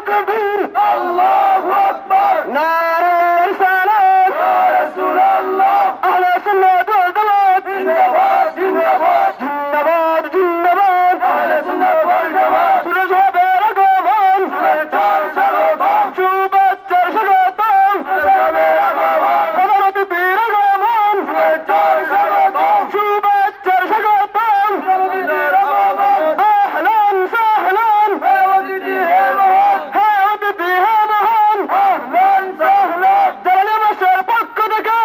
তাকবীর আল্লাহু আকবার নারে রিসালাত ইয়া রাসূলুল্লাহ আহলে সুন্নাত ওয়াল জামাত জিন্দাবাদ জিন্দাবাদ জিন্দাবাদ জিন্দাবাদ আহলে সুন্নাত ওয়াল জামাত সুরজাবের আগমন সুরজার স্বাগতম শুভেচ্ছার স্বাগতম সুরজাবের আগমন হযরত পীর আগমন সুরজার স্বাগতম শুভেচ্ছার স্বাগতম নবীর আগমন আহলান সাহলান হে অতিথি হে মহান হে অতিথি হে মহান আহলান সাহলান জালালি মাসের পক্ষ থেকে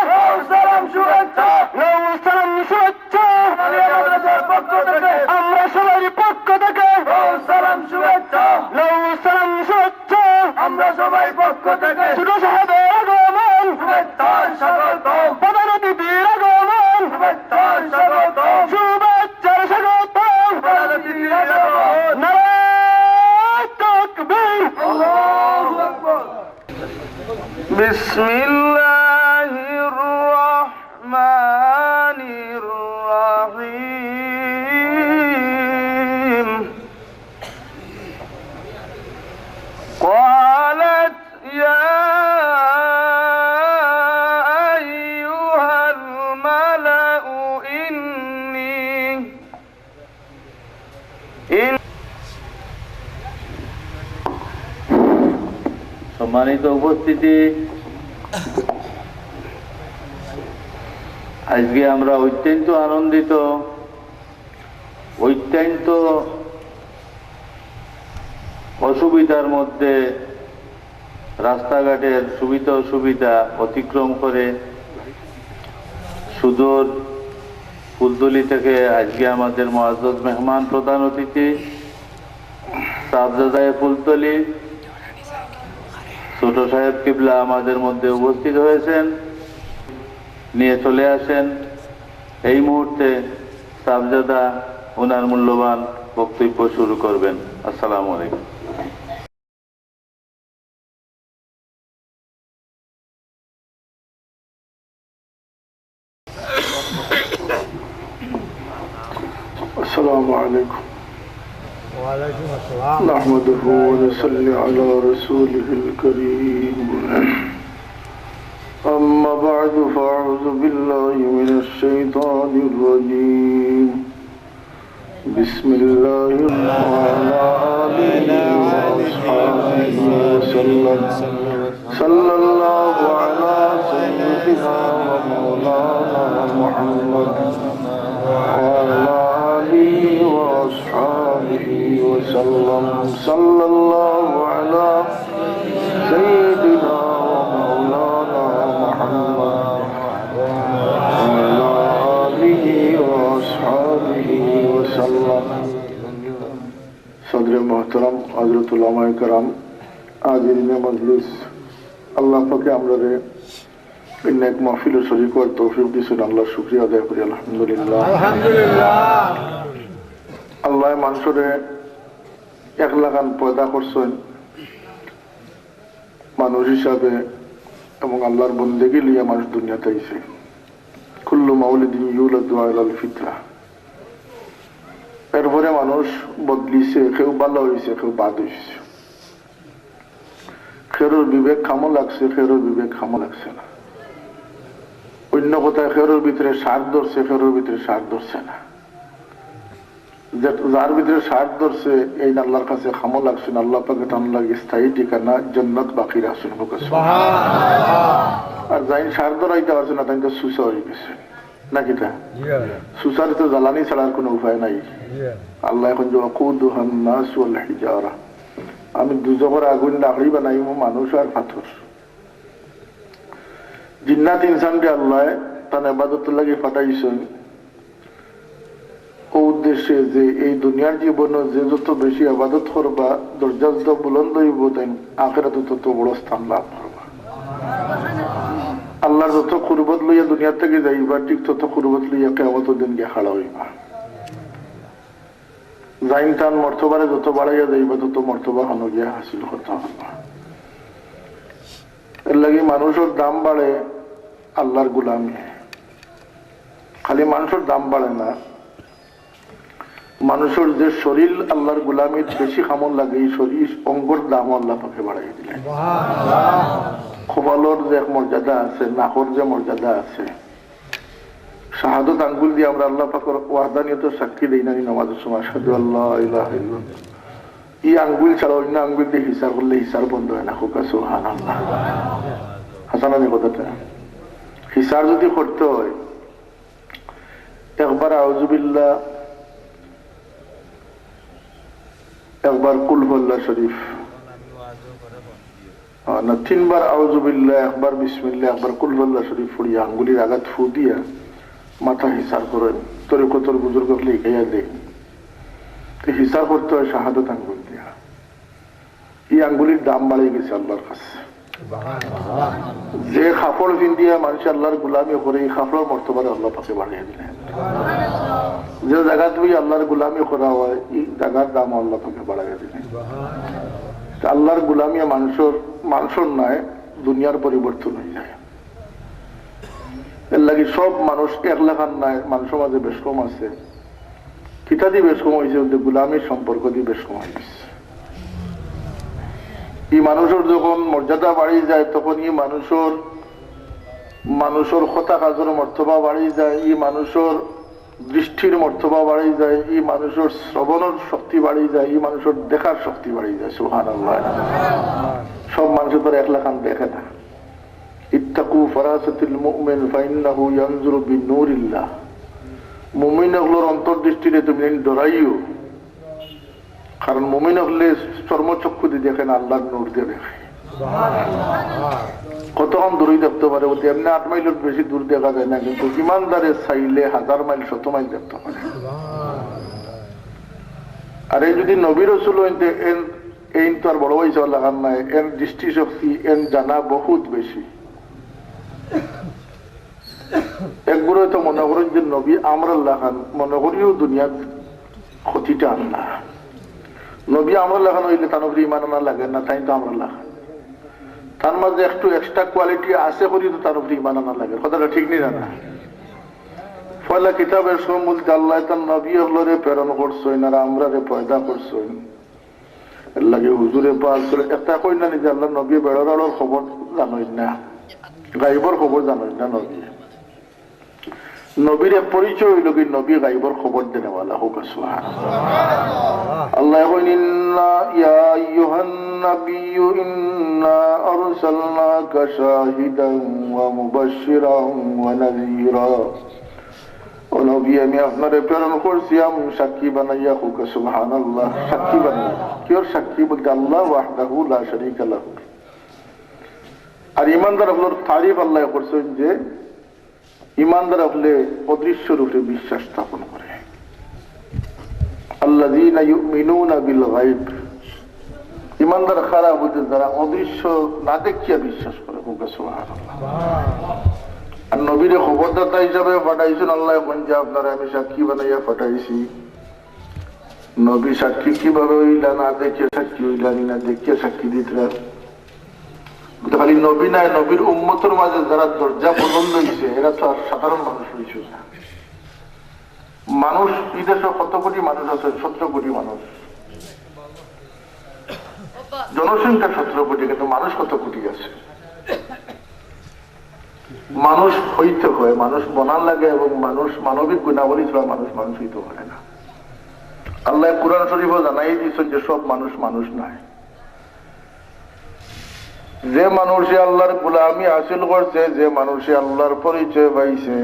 সালাম শুভেচ্ছা সালাম শুভেচ্ছা মাদ্রাসার পক্ষ থেকে আমরা সবাই পক্ষ থেকে সালাম শুভেচ্ছা সালাম শুভেচ্ছা আমরা সবাই পক্ষ থেকে ছোট সাহেবের আগমন শুভেচ্ছার স্বাগতম প্রধান অতিথির আগমন শুভেচ্ছার স্বাগতম শুভেচ্ছার স্বাগতম প্রধান অতিথির আগমন নারে তাকবীর আল্লাহু আকবার বিসমিল্লাহির রহমানির রহিম قالت يا أيها الملأ সম্মানিত উপস্থিতি, আজকে আমরা অত্যন্ত আনন্দিত, অত্যন্ত অসুবিধার মধ্যে রাস্তাঘাটের সুবিধা অসুবিধা অতিক্রম করে সুদূর ফুলতলি থেকে আজকে আমাদের মুআজ্জাজ মেহমান প্রধান অতিথি সাহেবজাদায়ে ফুলতলি ছোট সাহেব কিবলা আমাদের মধ্যে উপস্থিত হয়েছেন, নিয়ে চলে আসেন। এই মুহূর্তে সাহেবজাদা ওনার মূল্যবান বক্তব্য শুরু করবেন। আসসালামু আলাইকুম। السلام عليكم وعليكم السلام نحمده ونصلي على رسوله الكريم أما بعد فأعوذ بالله من الشيطان الرجيم بسم الله وعلى آله وأصحابه وسلم صلى الله على سيدنا ومولانا محمد وعلى آله وأصحابه وسلم صلى الله على سيدنا ومولانا محمد وعلى آله وأصحابه وسلم صدر محترم حضرت उलमाए करम हाजिरीन मजलिस अल्लाह पाक আমরারে एक महफिल शरीक और तौफीक दिয়েছেন আল্লাহ শুকরিয়া আদায় করি আলহামদুলিল্লাহ আলহামদুলিল্লাহ। আল্লাহ মানুষরে এক লাগান পয়দা করছেন মানুষ হিসাবে এবং আল্লাহর বন্দেগী লিয়া মানুষ দুনিয়াতে আইছে। কুল্লু মাউলিদিন ইউলাদু আলাল ফিতরা। এরপরে মানুষ বদলিছে, কেউ ভালো হয়েছে, কেউ বাদ হয়েছে। খেরোর বিবেক খামো লাগছে, খেরোর বিবেক খামো লাগছে না। অন্য কথায় খেরোর ভিতরে সার ধরছে, খেরোর ভিতরে সার ধরছে না। যার ভিতরে সার ধরছে এই আল্লাহর কাছে খামো লাগছে না। আল্লাহ পাকে টান লাগে স্থায়ী ঠিকানা জান্নাত বাকির আসন আর যাই সার ধরাইতে পারছে না তাই তো সুসা হয়ে গেছে নাকি তা সুসার তো জ্বালানি ছাড়ার কোনো উপায় নাই। আল্লাহ এখন ওয়াকুদুহান নাস ওয়াল হিজারা, আমি দুজকের আগুন লাকড়ি বানাইব মানুষ আর পাথর। জিন্নাত ইনসানকে আল্লাহ তার ইবাদত লাগি পাঠাইছেন ও উদ্দেশ্যে যে এই দুনিয়ার জীবনে যে যত বেশি ইবাদত করবা দরজা যত বুলন্দ হইব তাই আখিরাতে তত বড় স্থান লাভ করবা। আল্লাহর যত কুরবত লইয়া দুনিয়া থেকে যাইবা ঠিক তত কুরবত লইয়া কিয়ামতের দিন গিয়ে খাড়া হইবা। জাইন তান মর্তবারে যত বাড়াইয়া যাইবা তত মর্তবা হানো গিয়া হাসিল করতে পারবা। এর লাগি মানুষের দাম বাড়ে আল্লাহর গুলামি। খালি মানুষের দাম বাড়ে না, মানুষের যে শরীর আল্লাহর গোলামির বেশি খামল লাগে এই শরীর অঙ্গর দাম আল্লাহ পাকে বাড়াই দিলেন। কপালর যে এক মর্যাদা আছে, নাকর যে মর্যাদা আছে, শাহাদত আঙ্গুল দিয়ে আমরা আল্লাহ পাকের ওয়াহদানিয়ত সাক্ষী দেই না নামাজের সময় আশহাদু আল্লা ইলাহা ইল্লাল্লাহ, এই আঙ্গুল ছাড়া অন্য আঙ্গুল দিয়ে হিসাব করলে হিসাব বন্ধ হয় না। খুকা সুবহানাল্লাহ, হাসানানি কথাটা হিসাব যদি করতে হয় একবার আউযুবিল্লাহ, একবার কুল হুয়াল্লাহ শরীফ, না তিনবার আউযুবিল্লাহ, একবার বিসমিল্লাহ, একবার কুল হুয়াল্লাহ শরীফ পড়িয়া আঙ্গুলির আঘাত ফু দিয়া মাথা হিসাব করেন। তরিকতর বুজুর্গ লিখাইয়া দেয় হিসাব করতে হয় শাহাদত আঙ্গুল দিয়া। এই আঙ্গুলির দাম বাড়িয়ে গেছে আল্লাহর কাছে। যে কাপড় পিন্দিয়া মানুষ আল্লাহর গুলামি করে এই কাপড়ের মর্তবারে আল্লাহ পাশে বাড়িয়ে দিলেন। যে জায়গা তুমি আল্লাহর গুলামি করা হয় এই জায়গার দাম আল্লাহ পাশে বাড়িয়ে দিলেন। আল্লাহর গুলামি মানুষের নয়, দুনিয়ার পরিবর্তন হয়ে যায়। এর লাগে সব মানুষ এক লেখার নাই, মানুষের মাঝে বেশ কম আছে। কিতা দিয়ে বেশ কম হয়েছে, গুলামির সম্পর্ক দিয়ে বেশ কম হয়েছে। এই মানুষের যখন মর্যাদা বাড়িয়ে যায় তখন এই মানুষের কথা কাজের মর্তবা বাড়িয়ে যায়, এই মানুষের দৃষ্টির মর্তবা বাড়িয়ে যায়, এই মানুষের শ্রবণের শক্তি বাড়িয়ে যায়, এই মানুষের দেখার শক্তি বাড়িয়ে যায়। সুবহানাল্লাহ। সব মানুষের তো এক লেখান দেখে না। ইত্তাকু ফারাসাতিল মুমিন ফাইন্নাহু ইয়ানজুরু বিনূরিল্লাহ, মুমিন হলোর অন্তর্দৃষ্টিতে তুমি ডরাইও, কারণ মুমিন হলে চর্মচক্ষু দিয়ে দেখেন, আল্লাহর নূর দিয়ে দেখে। কতক্ষণ দূরেই দেখতে পারে, এমনি 8 মাইলের বেশি দূর দেখা যায় না, কিন্তু ইমানদারে চাইলে 1000 মাইল 100 মাইল দেখতে পারে। আর এই যদি নবী রাসূল এই তো আর বড় হয়েছে লাগান নাই, এর দৃষ্টিশক্তি এর জানা বহুত বেশি। একগুলো তো মনে করেন যে নবী আমরা লাগান, মনে করিও দুনিয়ার ক্ষতিটা আনলা। নবী আমরা লাগানো হইলে তার উপরে ইমান আনা লাগে না, তাই তো আমরা লাগান। তার মাঝে একটু এক্সট্রা কোয়ালিটি আছে করি তো তার উপরে ইমান আনা লাগে, কথাটা ঠিক নেই না। ফলে কিতাবের সময় বলতে আল্লাহ তার নবী হলরে প্রেরণ করছেন আর আমরা রে পয়দা করছেন। এর লাগে হুজুরে পাক একটা কই না যে আল্লাহ নবী বেড়ার খবর জানোই না, গাইবর খবর জানোই না। নবীর পরিচয় হইল কি নবী গাইবর খবর দেনেওয়ালা হোক। আল্লাহ কইন ইয়া আইয়ুহান নাবিয়্যু ইন্না আরসালনাকা শাহিদান ওয়া মুবাশশিরান ওয়া নাযীরা। ও নবী আমি আপনারে প্রেরণ করছি আমি সাক্ষী বানাইয়া। হোক সুবহানাল্লাহ। সাক্ষী বানাইয়া কিওর সাক্ষী বলতে আল্লাহ ওয়াহদাহু লা শারীকা লাহু। আর ইমানদার আপনার তারিফ আল্লাহ করছেন যে ইমানদার হলে অদৃশ্য রূপে বিশ্বাস স্থাপন করে। আল্লাযীনা ইউমিনুনা বিল গায়ব, ইমানদার খারাপ বলতে যারা অদৃশ্য না দেখিয়া বিশ্বাস করে। সুবহানাল্লাহ। আর নবীরে খবরদাতা হিসাবে পাঠাইছেন আল্লাহ, যে আপনারা আমি সাক্ষী বানাইয়া পাঠাইছি। নবী সাক্ষী কিভাবে হইলা, না দেখিয়া সাক্ষী হইলানি, না দেখিয়া সাক্ষী দিতরা। খালি নবী নাই, নবীর উম্মতের মাঝে যারা দরজা পছন্দ হয়েছে এরা তো আর সাধারণ মানুষ হয়েছে না। মানুষ এই দেশে কত কোটি মানুষ আছে? 17 কোটি মানুষ, জনসংখ্যা 17 কোটি, কিন্তু মানুষ কত কোটি আছে? মানুষ হইতে হয়, মানুষ বনার লাগে, এবং মানুষ মানবিক গুণাবলী ছাড়া মানুষ হইতে পারে না। আল্লাহ কুরআন শরীফও জানাই দিয়েছেন যে সব মানুষ নাই। যে মানুষে আল্লাহর গোলামি হাসিল করছে, যে মানুষে আল্লাহর পরিচয় পাইছে,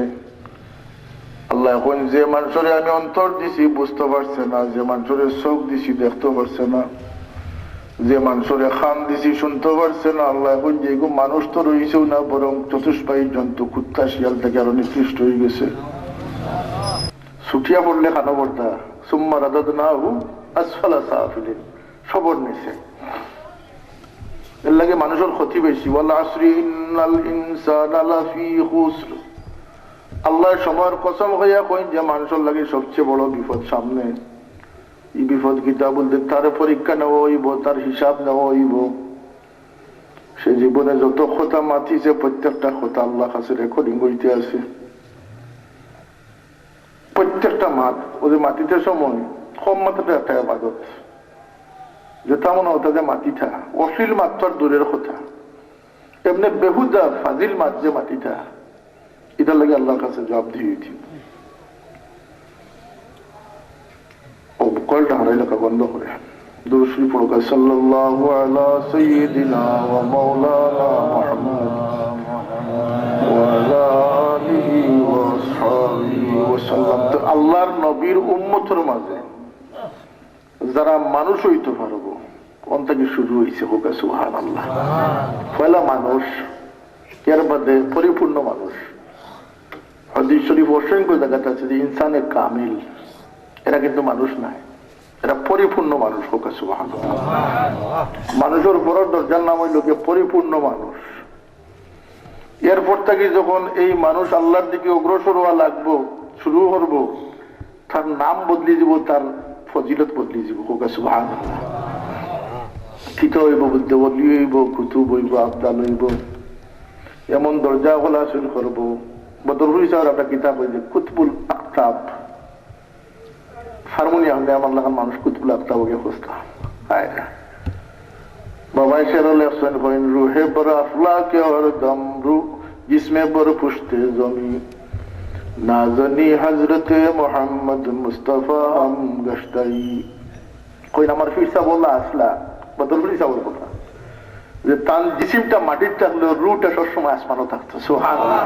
আল্লাহ এখন যে মানুষের আমি অন্তর দিছি বুঝতে পারছে না, যে মানুষের চোখ দিছি দেখতে পারছে না, যে মানুষের খান দিছি শুনতে পারছে না, আল্লাহ এখন যে মানুষ তো রয়েছেও না, বরং চতুষ্পায়ী জন্তু কুত্তা শিয়াল থেকে আরো নিকৃষ্ট হয়ে গেছে। ছুটিয়া পড়লে খানো পড়তা সুম্মা রাদাদনাহু আসফালা সাফিলিন, সবর নিছে। এর লাগে মানুষের ক্ষতি বেশি। ওয়াল আসরি ইন্নাল ইনসানা লাফি খুসর, আল্লাহর সময়ের কসম হইয়া কইন যে মানুষের লাগে সবচেয়ে বড় বিপদ সামনে। এই বিপদ কিতা বলতে তার পরীক্ষা নেওয়া হইব, তার হিসাব নেওয়া হইব। সে জীবনে যত কথা মাতিছে প্রত্যেকটা কথা আল্লাহ কাছে রেকর্ডিং হইতে আছে। প্রত্যেকটা মাত ওদের মাতিতে সময় কম মাত্রাটা একটা আবাদত, যেটা মনে হতো যে মাটিটা অশ্লীল মাত্রার দূরের কথা, এমনি বেহুদা ফাজিল মাছ যে মাটিটা, এটার লাগে আল্লাহর কাছে জবাব দিয়ে দিন। ও কলটা হারাই লেখা বন্ধ করে দুরূদ শরীফ পড়ো। সাল্লাল্লাহু আলা সাইয়্যিদিনা ওয়া মাওলানা মুহাম্মদ ওয়া আলা আলিহি ওয়া আসহাবিহি ওয়া সাল্লাম। তো আল্লাহর নবীর উম্মতের মাঝে যারা মানুষ হইতে পারবো, কোন থেকে শুরু হয়েছে হোক সুবহানাল্লাহ। পয়লা মানুষ, এর বাদে পরিপূর্ণ মানুষ। হাদিস শরীফ অসংখ্য জায়গাতে আছে যে ইনসানে কামিল, এরা কিন্তু মানুষ নাই, এরা পরিপূর্ণ মানুষ হোক সুবহানাল্লাহ। মানুষের বড় দরজার নাম হইল যে পরিপূর্ণ মানুষ। এরপর থেকে যখন এই মানুষ আল্লাহর দিকে অগ্রসর হওয়া লাগবো, শুরু করবো, তার নাম বদলি দিব, তার ফজিলত বদলি দিব হোক সুবহানাল্লাহ। কিতা হইব, বুদ্ধ বদলি হইব, কুতুব হইব, আবদাল হইব, এমন দরজা হল হাসিল করবো। বদরুল সাহেব একটা কিতাব হয়েছে কুতুবুল আকতাব, হারমোনিয়াম আমার লাগান মানুষ কুতুবুল আকতাবকে খুঁজতাম। বাবা শের লেখছেন কইন রুহে বড় আফলা কে হর দম রু জিসমে বড় পুষ্তে জমি নাজনি হজরতে মোহাম্মদ মুস্তফা হাম গশতাই। কইন আমার ফিরসা বললা আসলা বদরুল সাহেবের কথা যে তার জিসিমটা মাটির থাকলেও রুটা সবসময় আসমানও থাকতো। সুবহানাল্লাহ।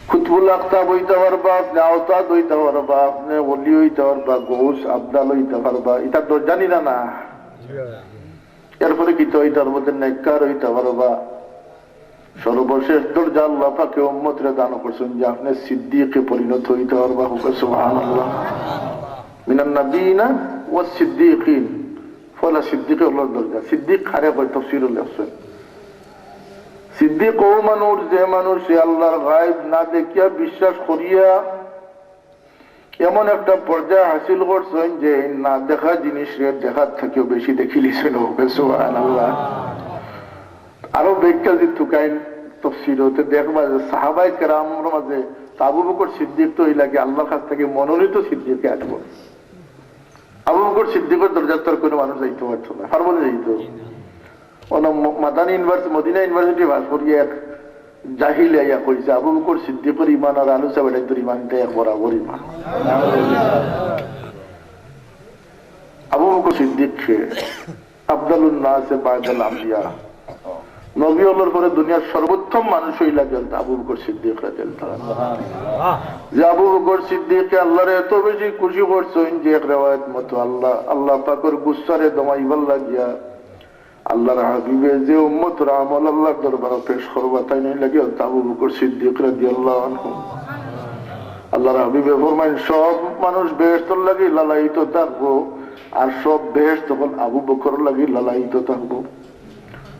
কুতুবুল আকতাব হইতে পারবা, আপনি আওতাদ হইতে পারবা, আপনি ওলি হইতে পারবা, গৌস আবদাল হইতে পারবা, এটা তো জানি না। এরপরে কি তো হইতে পারবো, নেককার হইতে পারবা। সর্বশেষ দরজা আল্লাহ পাকে উম্মতরে দান করছেন যে আপনি সিদ্দিকে পরিণত হইতে পারবা হোক সুবহানাল্লাহ। মিনান নাবিয়িনা ওয়াস সিদ্দিকিন, ফলা সিদ্দিক আল্লাহর দরজা। সিদ্দিক খারে কয় তাফসীরুল হাসান, সিদ্দিক ও মানুষ যে মানুষ আল্লাহর গায়ব না দেখিয়া বিশ্বাস করিয়া এমন একটা পর্যায়ে হাসিল করছেন যে না দেখা জিনিস দেখার থেকেও বেশি দেখিলিছেন সুবহানাল্লাহ। আরো ব্যাখ্যা যে তুকাইন তাফসীরতে দেখবা যে সাহাবায়ে কেরামের মাঝে আবু বকর সিদ্দিক তো ইলাকে আল্লাহর কাছ থেকে মনোনীত সিদ্দিকে আসবো। আবু বকর সিদ্দিকের দরজার তোর কোনো মানুষ যাইতে পারতো না, পারবো না যাইতো। মাদানী ইউনিভার্সিটি, মদিনা ইউনিভার্সিটি ভাস করিয়া এক জাহিল আইয়া কইছে আবু বকর সিদ্দিকের ইমান আর আলু সাহেবের ইমানটা এক বরাবর ইমান। আবু বকর সিদ্দিককে আফদালুন নাস বা'দাল আমবিয়া, নবী আল্লাহর পরে দুনিয়ার সর্বোত্তম মানুষ হইলা গেল আবু বকর সিদ্দিক রাদিয়াল্লাহু আনহু। যে আবু বকর সিদ্দিককে আল্লাহর এত বেশি খুশি করছেন যে এক রিওয়ায়াত মতো আল্লাহ পাকের গুসারে দমাইবার লাগিয়া আল্লাহর হাবিবে যে উম্মতরা আমল আল্লাহর দরবারে পেশ করবা তাই নাই লাগে আবু বকর সিদ্দিক রাদিয়াল্লাহু আনহু। আল্লাহর হাবিবে ফরমাইন সব মানুষ বেহেশতের লাগি লালায়িত থাকবো, আর সব বেহেশত তখন আবু বকর লাগি লালায়িত থাকবো।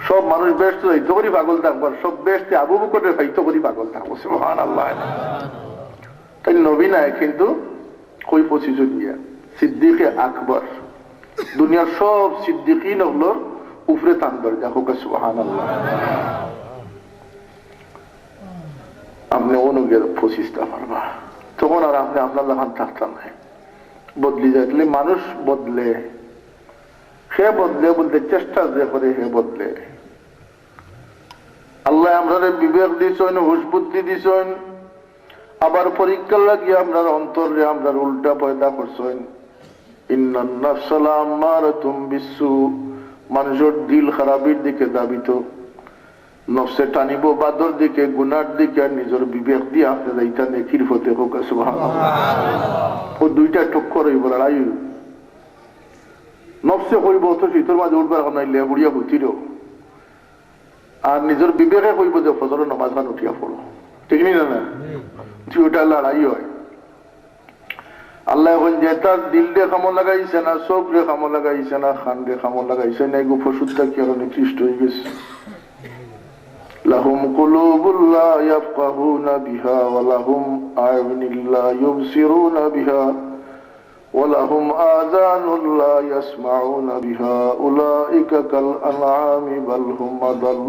সব মানুষ বেহেশত যাইতে করি পাগল থাকবো, আর সব বেহেশতে আবু বকরের পাইতে করি পাগল থাকবো। সুবহানাল্লাহ। তাই নবী নাই কিন্তু কই পৌঁছিস দিয়া সিদ্দিকে আকবর, দুনিয়ার সব সিদ্দিকিন হলো উপরে টান দরজা হোক সুবহানাল্লাহ। আপনি অনুগের পঁচিশটা পারবা, তখন আর আপনি আপনার লাগান থাকতাম না। বদলি যাইলে মানুষ বদলে, সে বদলে বলতে চেষ্টা যে করে হে বদলে। আল্লাহ আমরা বিবেক দিছেন, হুশ বুদ্ধি দিছেন, আবার পরীক্ষা লাগিয়ে আপনার অন্তরে আপনার উল্টা পয়দা করছেন। ইন্নান নাফসা লাআম্মারাতুম বিসসু, মানুষের দিল খারাপের দিকে দাবিত, নফসে টানিব বাদর দিকে, গুনার দিকে, আর নিজের বিবেক দিয়ে আপনি যাইতা নেকির হতে হোক সুবহানাল্লাহ। ও দুইটা টক্কর হইব, লড়াই হইব। নফসে কইব তো শীতর মাঝে উঠবার নাইলে বুড়িয়া হুতির, আর নিজের বিবেকে কইব যে ফজরের নামাজ খান উঠিয়া পড়ো, ঠিক নি না? ওটা লড়াই হয়। আল্লাহ এখন যে তার দিল রে কামো লাগাইছে না, চোখ রে কামো লাগাইছে না, খান রে কামো লাগাইছে না, এগো ফসুদটা কি আর নিকৃষ্ট হয়ে গেছে। লাহুম কুলুবুল লা ইয়াফকাহুনা বিহা ওয়া লাহুম আ'য়ুনুল লা ইউবসিরুনা বিহা ওয়া লাহুম আযানুল লা ইয়াসমাউনা বিহা উলাইকা কাল আনআমি বাল হুম আদাল।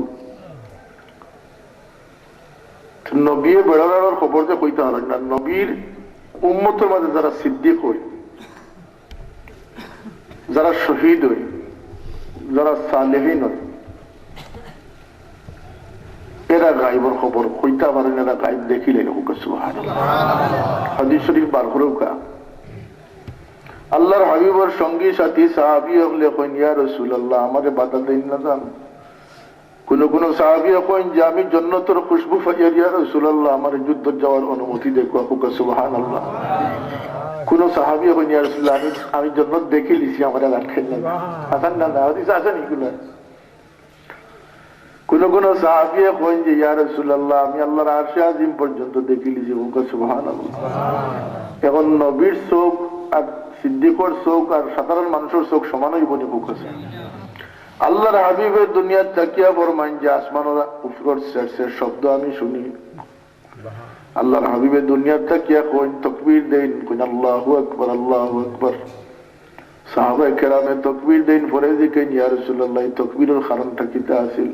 নবী বেড়ানোর খবর যে কইতে পারেন না, নবীর উম্মতের মাঝে যারা সিদ্দিক হয়, যারা শহীদ হয়, যারা সালেহীন হয়, এরা গাইবর খবর হইতে পারেন, এরা গাইব দেখিলেন। হাদিস শরীফ বার হরৌকা আল্লাহর হাবিবর সঙ্গী সাথী সাহাবী হলে কইন, ইয়া রাসূলুল্লাহ আমাকে বাধা দেন না যান। কোন কোন সাহাবী কইন যে আমি জান্নাতের খুশবু পাইয়া, ইয়া রাসূলুল্লাহ আমার যুদ্ধ যাওয়ার অনুমতি দেখো। সুবহানাল্লাহ। কোন সাহাবী কইন, ইয়া রাসূলুল্লাহ আমি জান্নাত দেখে লিছি, আমার রাখেন না। আছেন না হাদিস আছেন এগুলো। কোন কোন সাহাবী কইন যে ইয়া রাসূলুল্লাহ আমি আল্লাহর আরশে আজিম পর্যন্ত দেখে লিছি। সুবহানাল্লাহ। এখন নবীর চোখ আর সিদ্দিকর চোখ আর সাধারণ মানুষের চোখ সমানই বনে আছে। আল্লাহর হাবিবের দুনিয়ার তাকিয়া ফরমান যে আসমানের উপর শেষের শব্দ আমি শুনি। আল্লাহর হাবিবের দুনিয়ার তাকিয়া কইন তাকবীর দেন, কইন আল্লাহু আকবার, আল্লাহু আকবার। সাহাবায়ে কেরামে তাকবীর দেন, পরে দিকেন ইয়া রাসূলুল্লাহ তাকবীরের কারণটা কিতা আছিল?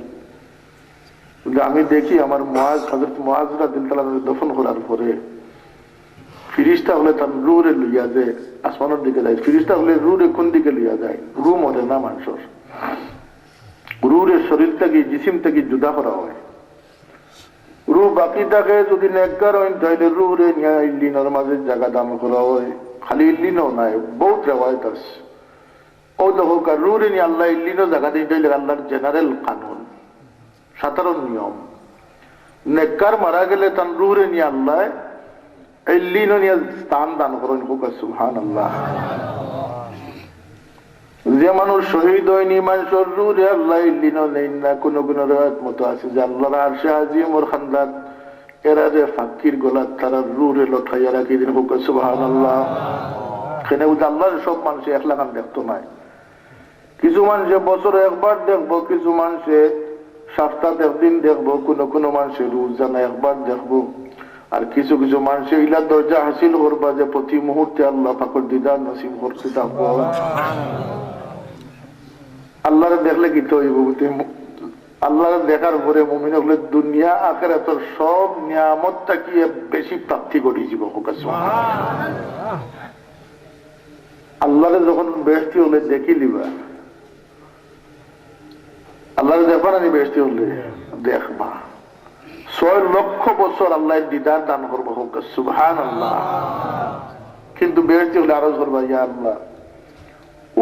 আমি দেখি আমার মুআজ, হযরত মুআজ রাদিয়াল্লাহু আনহু দফন করার পরে ফিরিস্তা হলে তার রুরে লইয়া যায়, আসমানের দিকে যায়। ফিরিস্তা হলে রুরে কোন দিকে লইয়া যায়? রু মরে না মানুষের, রুরে শরীর থেকে জিসিম থেকে জুদা করা হয়। রু বাকি থাকে যদি নেককার হয় তাহলে রুরে নিয়ে ইল্লিনের মাঝে জায়গা দান করা হয়। খালি ইল্লিনও নাই, বহুত রেওয়ায়ত আছে। ও দেখো রুরে নিয়ে আল্লাহ ইল্লিনও জায়গা দিয়ে দিলে আল্লাহর জেনারেল কানুন, সাধারণ নিয়ম। নেককার মারা গেলে তার রুরে নিয়ে আল্লাহ স্থান দান করেন। সুবহানাল্লাহ। যে মানুষ শহীদ হয়নি মানুষের রুরে আল্লাহ ইল্লিনও নেই না। কোন কোন রিওয়ায়াত মতো আছে যে আল্লাহর আরশে আজিম ওর খান্দাত এরা যে ফাকির গোলাত তারা রুরে লঠাইয়া রাখি দিন। সুবহানাল্লাহ। এখানে আল্লাহর সব মানুষ একলা খান দেখতো নাই। কিছু মানুষে বছরে একবার দেখবো, কিছু মানুষে সপ্তাহে একদিন দেখবো, কোন কোন মানুষে রোজানা একবার দেখবো। আর কিছু কিছু মানুষ ইলা দরজা হাসিল করবা যে প্রতি মুহূর্তে আল্লাহ পাকের দিদার নসিব করতে থাকবো। আল্লাহরে দেখলে কি তো আল্লাহরে দেখার পরে মুমিন হলে দুনিয়া আখিরাতের সব নিয়ামতটা কি বেশি প্রাপ্তি করে যাব। আল্লাহরে যখন বেহেশতি হলে দেখি লিবা, আল্লাহরে দেখবা না বেহেশতি হলে দেখবা। 6 লক্ষ বছর আল্লাহ দিদার দান করবো। সুবহানাল্লাহ। কিন্তু বেহেশতি হলে আরো করবা, ইয়া আল্লাহ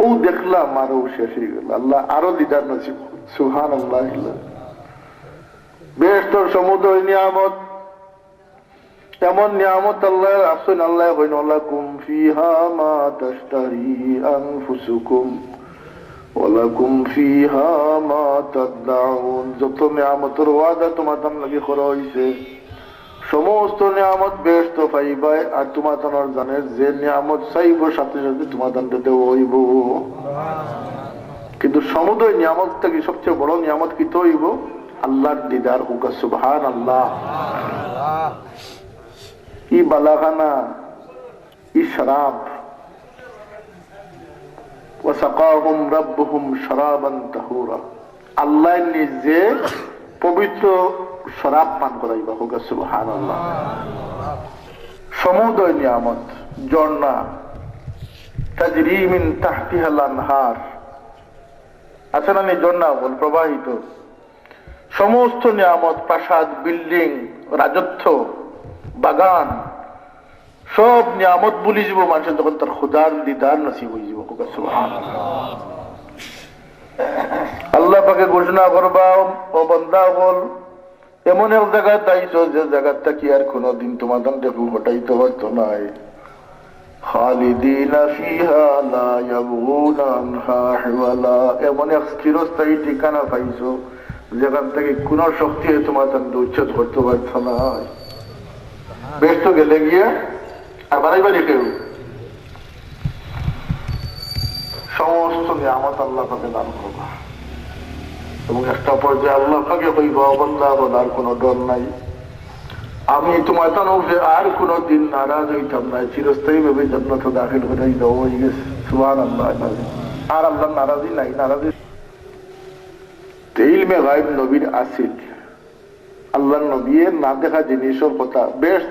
ও দেখলাম আরো শেষ হয়ে গেল, আল্লাহ আরো দিদার নসিব। সুবহানাল্লাহ। বেহেশতের সমুদ্র নিয়ামত, এমন নিয়ামত আল্লাহ আসেন। আল্লাহ কইন লাকুম ফিহা মা তাশতাহি আনফুসুকুম ওয়ালাকুম ফিহা মা তাদউন। যত নিয়ামতের ওয়াদা তোমাদের লাগি করা হইছে সমস্ত নিয়ামত বেহেশত পাইবাই। আর তোমাদের জানে যে নিয়ামত চাইব সাথে সাথে তোমাদের দেওয়া হইব। কিন্তু সমুদয় নিয়ামত থেকে সবচেয়ে বড় নিয়ামত কি তো হইব? আল্লাহর দিদার। সুবহানাল্লাহ। ই বালাগানা, ই শরাব। ওয়াসাকাহুম রাব্বুহুম শরাবান তাহুরা। আল্লাহ নিজে পবিত্র শরাব পান করাইবা। সুবহানাল্লাহ। সমুদয় নিয়ামত, ঝর্ণা, তাজরি মিন তাহতিহাল আনহার, আছে না ঝর্ণা বল প্রবাহিত। সমস্ত নিয়ামত, প্রাসাদ, বিল্ডিং, রাজত্ব, বাগান, সব নিয়ামত বলি যাব মানুষের যখন তার খুদার দিদার নসিব হয়ে যাব। আল্লাহ পাকে ঘোষণা করবা, ও বান্দা বল এমন এক জায়গায় তাইছো যে জায়গাটা কি আর কোনদিন তোমাদের দেখু হটাইতে পারতো নাই। খালিদিনা ফিহা লা ইয়াবগুনা আনহা হিওয়ালা। এমন এক চিরস্থায়ী ঠিকানা পাইছো যেখান থেকে কোন শক্তি তোমাদের উচ্ছেদ করতে পারতো না। বেশ তো গেলে গিয়ে আর বাড়াইবাড়ি কেউ সমস্ত নিয়ামত আল্লাহ পাকে দান করবা। এবং একটা পর্যায়ে আল্লাহ পাকে কইবা, বান্দা আর কোনো ডর নাই, আমি তোমার তানউফে আর কোনো দিন নারাজ হইতাম না, চিরস্থায়ী ভাবে জান্নাতে দাখিল করে দেওয়া হয়ে গেছে। সুবহানাল্লাহ। আর আল্লাহ নারাজি নাই, নারাজি। ইলমে গায়ব নবীর আসিল। আল্লাহ নবীর না দেখা জিনিসের কথা বেশ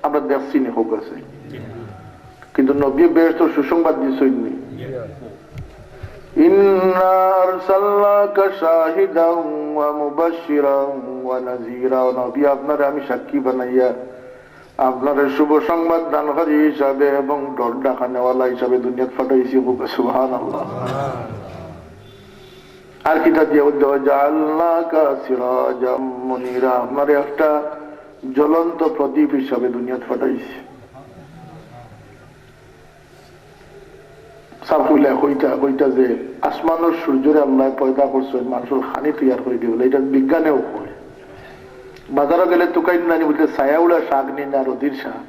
আমরা দেখছি নি হোক আছে, কিন্তু নবী বেশ তো সুসংবাদ দিয়েছেন ইন্না আরসালনাকা শাহিদান ওয়া মুবাশশিরান ওয়া নাযীরা, নবী আপনারে আমি সাক্ষী বানাইয়া আপনার শুভ সংবাদ দানকারী হিসাবে এবং ডর ডাকানেওয়ালা হিসাবে দুনিয়াত পাঠাইছি। সুবহানাল্লাহ। আর কিটা দিয়ে জাআলনাকা সিরাজাম মুনীরা, আপনার একটা জ্বলন্ত প্রদীপ হিসাবে দুনিয়াত পাঠাইছি। সাফুলে হইতা যে আসমানের সূর্যরে আল্লাহ পয়দা করছে মানুষের খানি তৈয়ার করে দিবে, এটা বিজ্ঞানেও হয়। বাজারে গেলে তুকাই নানি বলতে ছায়া উড়া শাক নিন না রদির শাক,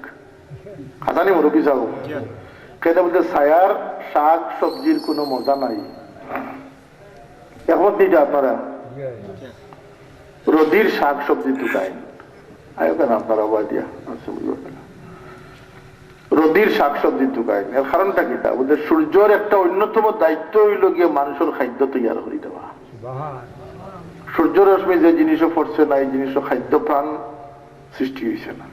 হাসানি মুরব্বী যাও কেন বলতে ছায়ার শাক সবজির কোনো মজা নাই। এখন দিটা আপনারা রদির শাক সবজি তুকাই আয় কেন আপনারা বাদিয়া আচ্ছা বুঝবেন রদির শাক সবজি তুকাই। এর কারণটা কি তা বলতে সূর্যের একটা অন্যতম দায়িত্ব হইল গিয়ে মানুষের খাদ্য তৈয়ার করে দেওয়া। সূর্য রশ্মি যে জিনিসও পড়ছে না এই জিনিসও খাদ্য প্রাণ সৃষ্টি হয়েছে না।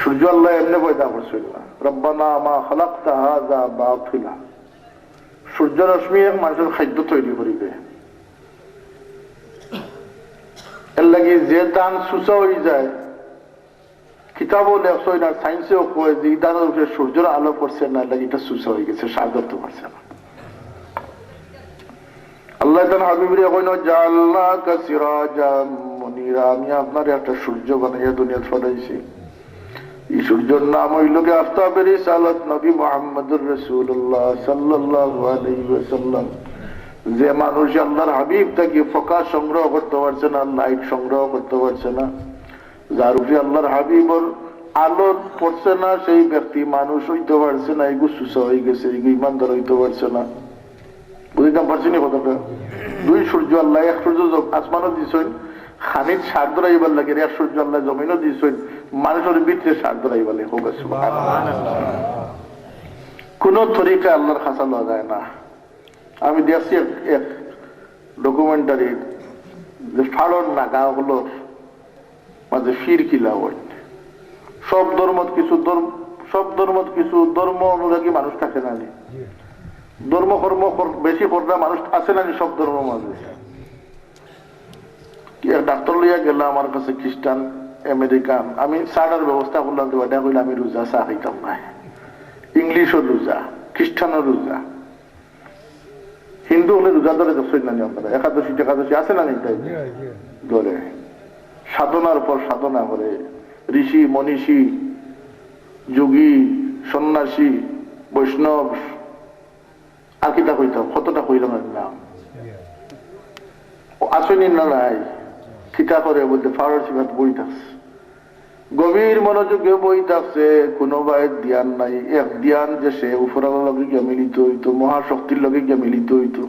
সূর্য আল্লাহ এমনি পয়দা করছিল না, রব্বানা মা খালাকতা হাযা বাতিলা। সূর্য রশ্মি মানুষের খাদ্য তৈরি করিবে, এর লাগি যে দান সুসা হয়ে যায় কিতাবও লেখছই না সায়েন্সেও কয় যে দানের উপরে সূর্যের আলো পড়ছে না, লাগে এটা সুসা হয়ে গেছে, সার ধরতে পারছে না। আল্লাহ তাআলা হাবিবরে কইনো জাআলনাকা সিরাজাম মুনীরা, আমি আপনার একটা সূর্য বানাইয়া দুনিয়াত পাঠাইছি। এই সূর্যের নাম হইল কি আফতাবের রিসালাত নবী মুহাম্মদুর রাসূলুল্লাহ সাল্লাল্লাহু আলাইহি ওয়াসাল্লাম। যে মানুষ আল্লাহর হাবিব থেকে ফোকাস সংগ্রহ করতে পারছে না, লাইট সংগ্রহ করতে পারছে না, যার উপরে আল্লাহর হাবিবর আলো পড়ছে না, সেই ব্যক্তি মানুষ হইতে পারছে না, এগু সুসা হয়ে গেছে, এগু ইমানদার হইতে পারছে না। বুঝতে পারছি না কথাটা? দুই সূর্য আল্লাহ, এক সূর্য আসমানও দিয়েছেন খানিক সার ধরাইবার লাগে, এক সূর্য আল্লাহ জমিনও দিয়েছেন মানুষের ভিতরে সার ধরাইবার লাগে। কোন তরিকা আল্লাহর খাসা লওয়া যায় না। আমি দেখছি এক ডকুমেন্টারি যে ফাড়ন নাগা হলো মাঝে ফির কিলা হয়, সব ধর্মত কিছু ধর্ম অনুরাগী মানুষ থাকে না, ধর্ম কর্ম বেশি পর্দা মানুষ আছে না সব ধর্ম মাঝে। ডাক্তার লইয়া গেলাম আমার কাছে খ্রিস্টান আমেরিকান, আমি চাটার ব্যবস্থা করলাম, তো এটা কইলে আমি রোজা চা খাইতাম না। ইংলিশও রোজা, খ্রিস্টানও রোজা, হিন্দু হলে রোজা ধরে দেখছেন না আপনারা, একাদশী টেকাদশী আছে না তাই ধরে সাধনার পর সাধনা করে ঋষি মনীষী যোগী সন্ন্যাসী বৈষ্ণব আর কিটা কইতাম, কতটা কইলাম নাম আসেনি না নাই কিটা করে বলতে ফারসি ভাত বই থাকছে, গভীর মনোযোগে বই থাকছে, কোনো বাইর ধ্যান নাই। এক ধ্যান যে সে উপরালার লগে গিয়ে মিলিত হইতো, মহাশক্তির লগে গিয়ে মিলিত হইতো,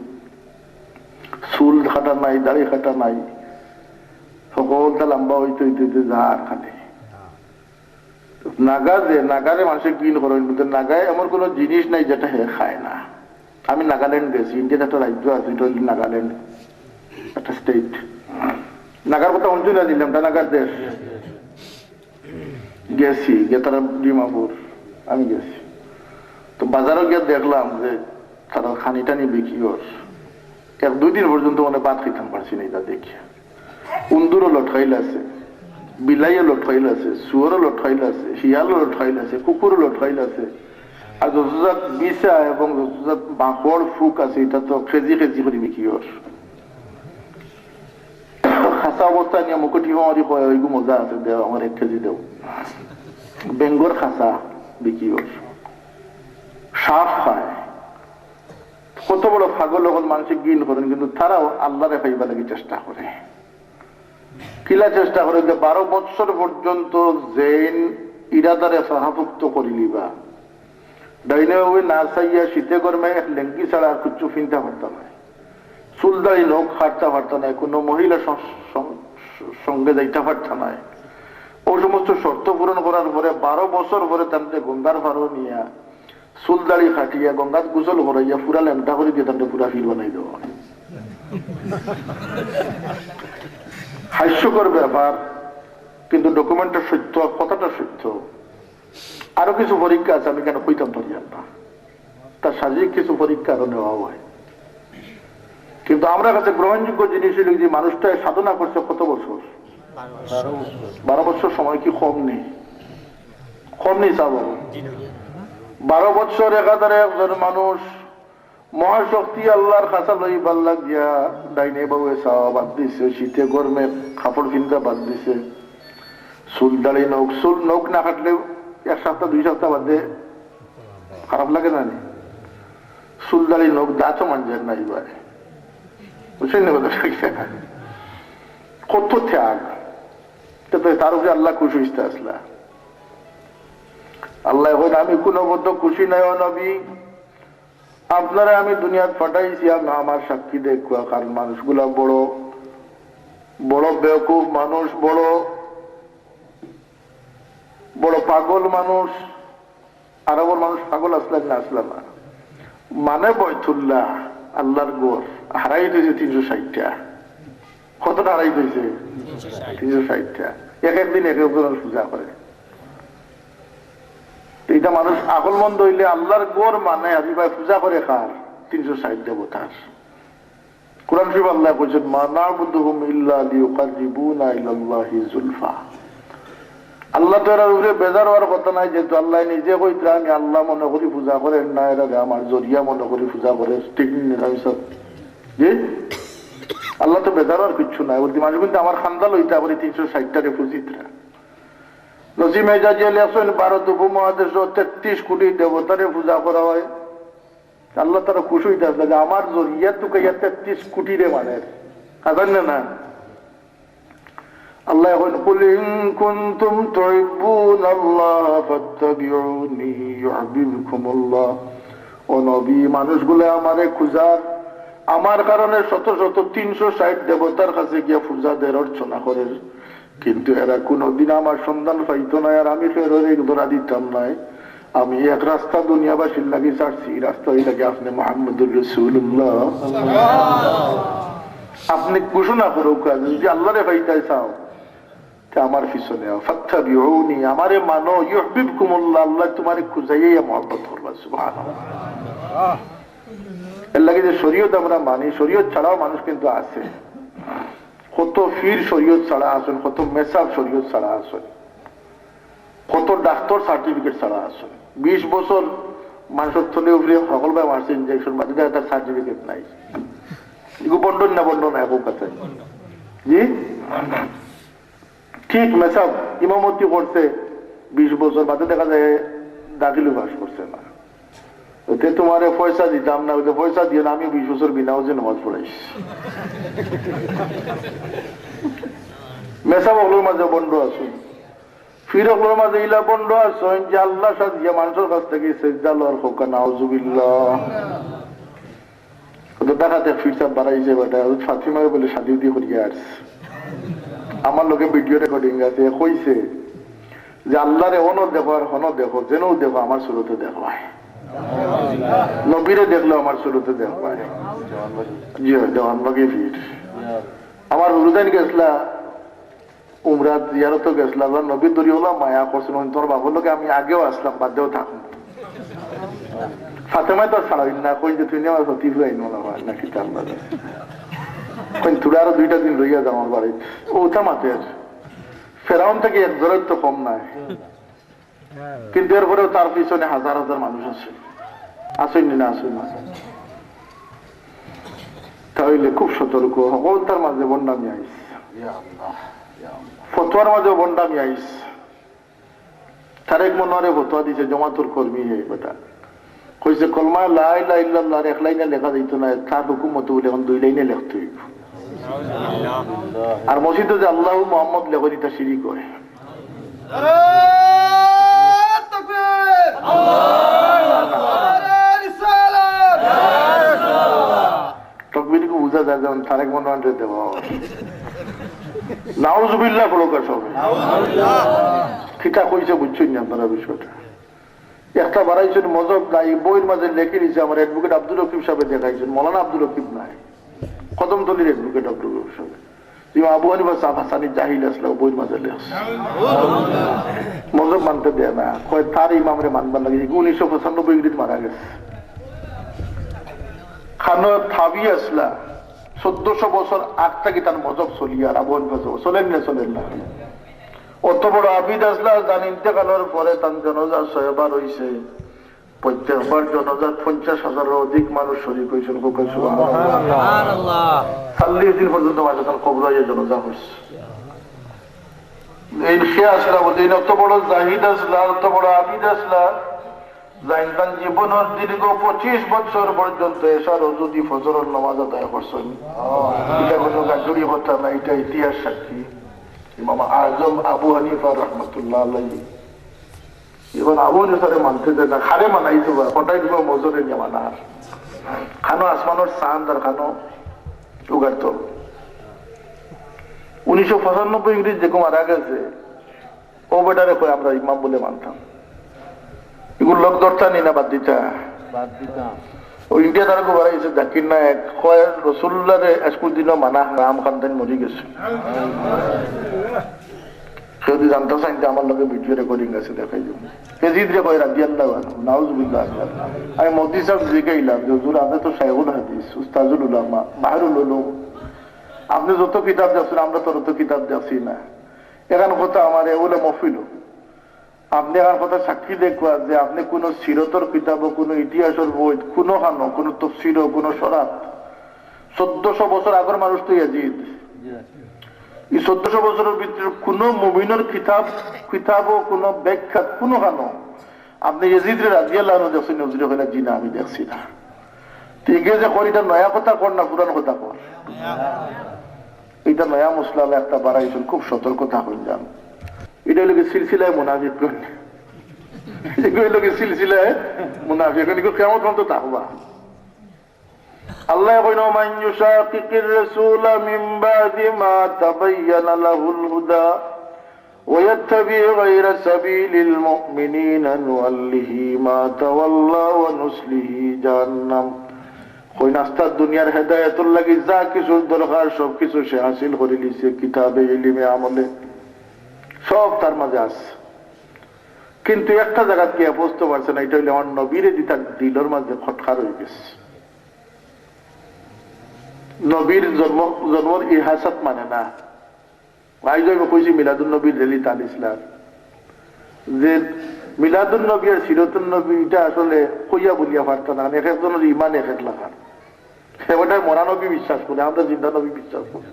চুল খাটা নাই, দাড়ি খাটা নাই, সকলটা লম্বা হইতে হইতে যার খানে নাগা যে নাগারে মানুষের কিন করেন বলতে নাগায় এমন কোন জিনিস নাই যেটা হে খায় না। আমি নাগাল্যান্ড গেছি, ইন্ডিয়াতে একটা রাজ্য আছে, এটা নাগাল্যান্ড একটা স্টেট। নাগার কথা অঞ্চল দিলাম, নাগার দেশ গেছি, গিয়ে তারা ডিমাপুর আমি গেছি, তো বাজারে গিয়ে দেখলাম যে তারা খানি টানি বিক্রি কর, এক দুই দিন পর্যন্ত মানে ভাত খাইতাম পারছি না। এটা দেখি উন্দুরও লটকাইল আছে, বিলাইও লটকাইল আছে, শুয়ারও লটকাইল আছে, শিয়ালও লটকাইল আছে, কুকুরও লটকাইল আছে, আর যতজাত বিছা এবং যতজাত বাঁকড় ফুক আছে এটা তো কেজি কেজি করে বিক্রি কর। খাসা অবস্থা নিয়ে মুকুটি মারি কয় ওইগু মজা আছে, দেও আমার 1 কেজি দেও। বেঙ্গর খাসা বিক্রি কর, সাপ খায়, কত বড় পাগল যখন মানুষ গিন করেন, কিন্তু তারাও আল্লাহরে পাইবা লাগি চেষ্টা করে। কিলা চেষ্টা করে যে 12 বছর পর্যন্ত জেন ইরাদারে সহাভুক্ত করি লিবা, ডাইনে ওই না চাইয়া শীতে গরমে এক লেঙ্গি ছাড়া আর কিচ্ছু ফিনতে পারতাম না, চুলদাড়ি নখ কাটতে পারতাম না, কোনো মহিলা সঙ্গে যাইতে পারতাম না। ও সমস্ত শর্ত পূরণ করার পরে 12 বছর পরে তাদের গঙ্গার ভাড়ো নিয়ে চুলদাড়ি খাটিয়া গঙ্গাত গোসল করাইয়া পুরা লেমটা করে দিয়ে তাদের পুরা ফির বানাই দেওয়া। হাস্যকর ব্যাপার, কিন্তু ডকুমেন্টটা সত্য, কথাটা সত্য। আরো কিছু পরীক্ষা আছে, আমি কেন কইতাম পারি না, তার শারীরিক কিছু পরীক্ষা আরো নেওয়া হয়। কিন্তু আমরা কাছে গ্রহণযোগ্য জিনিস হল যে মানুষটা সাধনা করছে কত বছর, 12 বছর। সময় কি কম নেই? কম নেই চাব। 12 বছর একাধারে একজন মানুষ মহাশক্তি আল্লাহর খাসা লই পাল্লা গিয়া ডাইনে বাবুয়ে চাওয়া বাদ দিছে, শীতে গরমে কাপড় কিনতে বাদ দিছে, চুল দাড়ি নখ, চুল নখ না কাটলেও 1 সপ্তাহ 2 সপ্তাহ বাদে খারাপ লাগে না? চুল দাড়ি নখ দাঁতও মানছেন না এবারে, বুঝছেন না কথা? কত ত্যাগ! তার উপরে আল্লাহ খুশি হইতে আসলা। আল্লাহ এখন আমি কোনো মত খুশি নাই ও নবী, আপনারা আমি দুনিয়াত পাঠাইছি আমার সাক্ষী দেখবা। কারণ মানুষগুলা বড় বড় বেওকুফ মানুষ, বড় বড় পাগল মানুষ। আরবের মানুষ পাগল আসলেন না? আসলাম না। মানে বয়তুল্লাহ আল্লাহর গোর হারাই দিয়েছে 360টা। কতটা হারাই দিয়েছে? 360টা। এক একদিন এক একজন পূজা করে। এটা মানুষ আকল মন্দ হইলে আল্লাহর গোর মানে আজি ভাই পূজা করে কার? 360 দেবতার। কোরআন শরীফ আল্লাহ বলেছেন মা না'বুদুহুম ইল্লা লিয়ুকাররিবুনা ইলাল্লাহি যুলফা। আল্লাহ তো এর উপরে বেজার হওয়ার কথা নাই, যেহেতু আল্লাহ নিজে কইতে আমি আল্লাহ মনে করি পূজা করেন না, এরা আমার জরিয়া মনে করি পূজা করে। ঠিক সব জি আল্লাহ তো বেজার হওয়ার কিচ্ছু নাই। বলতে মানুষ কিন্তু আমার খান্দা লইতে আবার 360টা রেফুজিতরা। নসিম এজাজি লেখছেন ভারত উপমহাদেশ 33 কোটি দেবতারে পূজা করা হয়। আল্লাহ তারা খুশি হইতে আসলে যে আমার জরিয়া তোকে 33 কোটি রে মানে কাজান না। আল্লাহ এখন কুল ইন কুনতুম তুহিব্বুনাল্লাহ ফাত্তাবিউনি ইউহিব্বুকুমুল্লাহ। ও নবী, মানুষগুলো আমারে খুঁজার, আমার কারণে শত শত 360 দেবতার কাছে গিয়া পূজাদের অর্চনা করে, কিন্তু এরা কোনদিন আমার সন্ধান পাইতো না। আর আমি ফের ধরা দিতাম নাই। আমি এক রাস্তা দুনিয়াবাসীর লাগি ছাড়ছি, রাস্তা ওই লাগে আপনি মুহাম্মদুর রাসূলুল্লাহ। আপনি ঘোষণা করুক যদি আল্লাহরে পাইতে চাও আমার পিছনে ফাত্তাবিউনি, আমারে মানো, ইউহিব্বুকুমুল্লাহ, আল্লাহ তোমারে খুঁজাইয়া মহব্বত করবা। সুবহানাল্লাহ। এর লাগে যে শরীয়ত আমরা মানি, শরীয়ত ছাড়াও মানুষ কিন্তু আছে। কত ফির শরীয়ত ছাড়া আসেন, কত মেসাব শরীয়ত ছাড়া আসেন, কত ডাক্তার সার্টিফিকেট ছাড়া আসেন। 20 বছর মানুষের থলে উপরে সকল ভাই মারছে ইঞ্জেকশন বাজে, তার সার্টিফিকেট নাই। এগুলো বন্ডন না বন্ডন এক কাছে জি ঠিক মেসাব ইমামতি করছে 20 বছর বাদে দেখা যায় দাখিলও পাস করছে না। ওতে তোমার পয়সা দিতাম না, ওতে পয়সা দিয়ে না, আমি 20 বছর বিনাও যে নামাজ পড়াইছি। মেসাব ওগুলোর মাঝে বন্ধ আসুন, ফির ওগুলোর মাঝে ইলা বন্ধ আসুন যে আল্লাহ সাজিয়া মানুষের কাছ থেকে সেজদা লওয়ার হোক নাউজুবিল্লাহ। দেখাতে ফিরসাব বাড়াইছে বেটা ফাতিমাকে বলে শাদি দিয়ে করিয়া আসছে। আমার লোকে ভিডিও রেকর্ডিং আছে, কইছে যে আল্লাহরে অন দেখো আর হন দেখো, যেন দেখো আমার শুরুতে দেখো, নবীরে দেখলো আমার শুরুতে দেখো। জি দেওয়ানবাগে ফির আমার হুরুদাইন গেছলা উমরাত জিয়ারত গেছলা, নবী দরি হলো মায়া করছেন তোর বাবুর লোকে আমি আগেও আসলাম বাদেও থাকুন। ফাতেমায় তো ছাড়াই না, কই যে তুই আমার সতী হুয়াই মনে হয় নাকি তার বাজে তুই আরো 2টা দিন রইয়া যাও আমার বাড়ি। ওটা মাতের ফেরাউন থেকে এক জোরের তো কম নাই, কিন্তু এরপরেও তার পিছনে হাজার হাজার মানুষ আছে। আসেননি না? আসেন না? তাহলে খুব সতর্ক সকল তার মাঝে বন্ডামি আইস, ফতোয়ার মাঝে বন্ডামি আইস। তারেক মনোয়ারে ফতোয়া দিছে জমাতুর কর্মী হে বেটা, কইছে কলমা লা ইলাহা ইল্লাল্লাহ 1 লাইনে লেখা যাইতো না, তার হুকুমত বলে এখন 2 লাইনে লিখতে হইব। আর মসজিদে যে আল্লাহ মুহাম্মদ লেখা দিতা শিরিক হয়। তকবীরকে বুঝা যায় যেমন তারেক মনোয়ারে দেওয়া নাউজুবিল্লাহ প্রকাশ হবে। কিতা কইছে বুঝছেন না আপনারা বিষয়টা? একটা বাড়াইছেন মজব নাই, বইয়ের মাঝে লেখে দিয়েছে আমার অ্যাডভোকেট আব্দুল রকিব সাহেব দেখাইছেন, মৌলানা আব্দুল রকিব নাই, কদমতলির অ্যাডভোকেট আব্দুল রকিব সাহেব। ইমাম আবু হানিফা সাহাবাসানি জাহিল আসলে বই মাঝে লেখছে মজব মানতে দেয় না কয় তার ইমামরে মানবার লাগে 1995 ইংরেজ মারা গেছে খানো থাবি আসলা 1400 বছর আগ থেকে তার মজব চলি আর আবু হানিফা চলেন না অত বড় আবিদ আসলা যান ইন্তেকালের পরে তার জনজা 6 বার হয়েছে প্রত্যেকবার জনজাত 50,000 অধিক মানুষ শরীক হয়েছেন 40 দিন পর্যন্ত মাঝে তার কবর জনজা হচ্ছে এই সে আসলা বলতে অত বড় জাহিদ আসলা অত বড় আবিদ আসলা জাইনতান জীবনের দীর্ঘ 25 বছর পর্যন্ত এসার যদি ফজরের নামাজ আদায় করছেন এটা কোনো গাজুরি কথা না এটা ইতিহাস সাক্ষী ইমাম আজম আবু হানিফা রহমতুল্লাহ আলাইহি এখন আবু হানিফারে মানতে দেয় না খারে মানাইছে বা কটাই দিব মজুরে নিয়ে মানার খানো আসমানোর চাঁদ আর খানো উগার তল 1995 ইংরেজ যে মারা গেছে ও বেটারে কই আমরা ইমাম বলে মানতাম এগুলো লোক দরতা নি না বাদ দিতা ও ইন্ডিয়া তারা কো বাড়াইছে জাকির নায়ক কয় রসুল্লাহ স্কুল দিনও মানা রাম খানদান মরি গেছে যদি জানতে চাই আমার লগে ভিডিও রেকর্ডিং আছে দেখাই যাব কেজিদ রে কয় রাদিয়াল্লাহু আনহু নাউজুবিল্লাহ আমি মোদি সাহেব জিগাইলাম যে হুজুর আপনি তো শাইখুল হাদিস উস্তাজুল উলামা বাহরুল উলুম আপনি যত কিতাব দেখছেন আমরা তো তত কিতাব দেখছি না এখান কথা আমার এগুলো মফিল আপনি এখান কথা সাক্ষী দেখবা যে আপনি কোন সিরতর কিতাব কোন ইতিহাসের বই কোন খানো কোন তফসির কোন সরাত 1400 বছর আগের মানুষ তো ইয়াজিদ এই 1400 বছরের ভিতরে কোন মুমিনের কিতাব কোন ব্যাখ্যা কোন খানো আপনি ইয়াজিদ রাদিয়াল্লাহু আনহু দেখছেন নজরে হলে জিনা আমি দেখছি না ঠিক আছে করিটা নয়া কথা কর না পুরান কথা কর এটা নয়া মশলা একটা বাড়াইছেন খুব সতর্ক থাকুন যান এটা হলো সিলসিলায় মুনাফিক এগুলো সিলসিলায় মুনাফিক কেমন পর্যন্ত থাকবা আল্লাহ কইনো মান ইউশাকিকির রাসূল মিন বাদি মা তাবায়্যানা লাহুল হুদা ওয়া ইয়াত্তাবি গায়রা সাবিলিল মুমিনিনা নুআল্লিহি মা তাওয়াল্লা ওয়া নুসলিহি জাহান্নাম কই নাস্তার দুনিয়ার হেদায়েতুর লাগি যা কিছু দরকার সব কিছু সে হাসিল করে লিছে কিতাবে ইলমে আমলে সব তার মাঝে আছে কিন্তু একটা জায়গা কি বুঝতে পারছে না এটা হইলে আমার নবীরে তার দিলের মাঝে খটকা রয়ে গেছে নবীর জন্মর ইহাসাত মানে না আজ আমি কইছি মিলাদুন নবীর রেলি তাল ইসলাম যে মিলাদুন নবী আর সিরতুন নবী এটা আসলে কইয়া বলিয়া পারত না এক একজনের ইমান এক এক লাগার সেটা মরা নবী বিশ্বাস করে আমরা জিন্দা নবী বিশ্বাস করি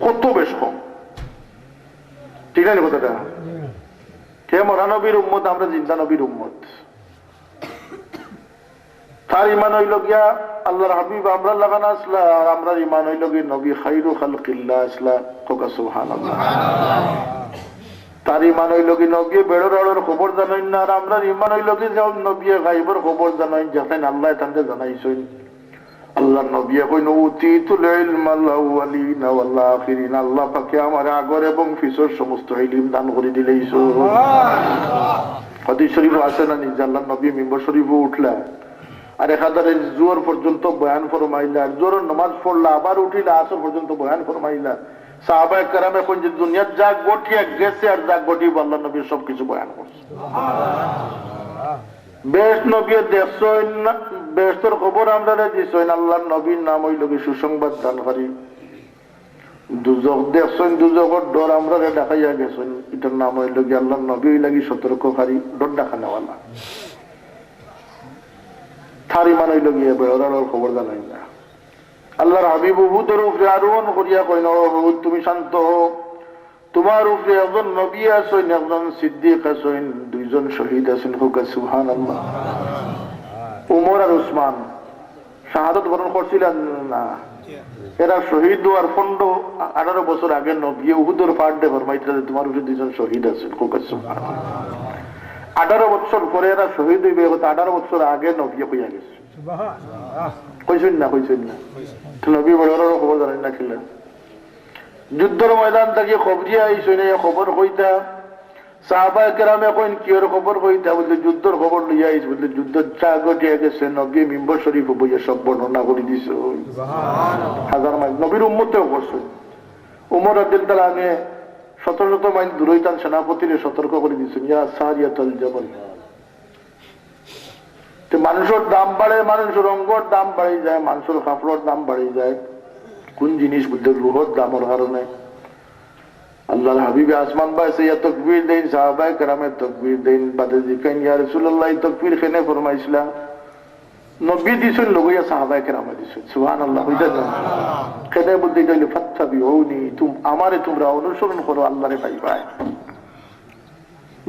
কত বেশ কম ঠিক আছে কথাটা কে মরা নবীর উম্মত আমরা জিন্দা নবীর উম্মত তার ইমান হইল গিয়া আল্লাহর হাবিব আমরা লাগানো আসলা আর আমরা ইমান হইল গিয়ে নবী খাইরু খালকিল্লাহ আসলা কোকা সুবহানাল্লাহ তার ইমান হইল কি নবী বেড়োর আলোর খবর জানাই না আর আমরা ইমান হইল কি নবী গাইবর খবর জানাই যাতেন আল্লাহ তাকে জানাইছেন আল্লাহ নবী কইন উতিতুল ইলমাল আউয়ালিনা ওয়াল আখিরিন আল্লাহ পাকে আমার আগর এবং পিছর সমস্ত ইলম দান করে দিলেইছো হাদিস শরীফ আছে না নিজ আল্লাহ নবী মিম্বর শরীফে উঠলা আর একাধারে জোর পর্যন্ত বয়ান ফরমাইলা জোর নামাজ পড়লা আবার উঠিলা আসর পর্যন্ত বয়ান ফরমাইলা সাহাবায়ে কেরামে কোন যে দুনিয়ার যা গটিয়া গেছে আর যা গটিব আল্লাহ নবী সবকিছু বয়ান করছে বেশ নবী দেখছেন বেশর খবর আমরা দিছেন আল্লাহর নবীর নাম হইল কি সুসংবাদ দানকারী দুজক দেখছেন দুজকের ডর আমরা দেখাইয়া গেছেন এটার নাম হইল কি আল্লাহর নবী লাগি সতর্ককারী ডর দেখানেওয়ালা তার ইমান হইল গিয়ে বেড়ার খবর জানাই না আল্লাহর হাবিব উহুদের উপরে আরোহণ করিয়া কইন উহুদ তুমি শান্ত হও তোমার উপরে একজন নবী আছেন একজন সিদ্দিক আছেন দুইজন শহীদ আছেন হোক সুবহানাল্লাহ উমর আর উসমান শাহাদাত বরণ করছিলেন না এরা শহীদ আর 18 বছর আগে নবী উহুদের পাহাড় দে ফরমাইতে তোমার উপরে দুইজন শহীদ আছেন হোক সুবহানাল্লাহ 18 বছর পরে এরা শহীদ হইবে 18 বছর আগে নবী হইয়া গেছে কইছেন না নবী বড় খবর জানেন না খিলা যুদ্ধের ময়দান থেকে খবরিয়া আইসেন খবর কইতা সাহাবায়ে কেরামে কইন কিয়র খবর কইতা বলতে যুদ্ধের খবর লইয়া আইস বলতে যুদ্ধের চা গটিয়া গেছে নবী মিম্বর শরীফ বইয়া সব বর্ণনা করে দিছে হাজার মাইল নবীর উম্মতেও করছে উমর রাদিয়াল্লাহু আনহু শত শত মাইল দূরইতান সেনাপতিরে সতর্ক করে দিয়েছেন, ইয়া সারিয়াতুল জাবাল। তো মানুষের দাম বাড়ে, মানুষের অঙ্গর দাম বাড়ি যায়, মানুষের কাপড়ের দাম বাড়ি যায়। কোন জিনিস বুঝতে রুহর দামের কারণে আল্লাহর হাবিবে আসমান পাইছে, ইয়া তাকবীর দেন, সাহাবায়ে কেরামে তাকবীর দেন, বাদে জিকান ইয়া রাসূলুল্লাহ তাকবীর খেনে ফরমাইছিলা, নবী দিছেন লগইয়া সাহাবায়ে কেরামে দিছেন। সুবহানাল্লাহ। হইতা না খেতে বুদ্ধি কইলে ফাত্তাবিউনি, আমারে তোমরা অনুসরণ করো, আল্লাহরে পাইবা।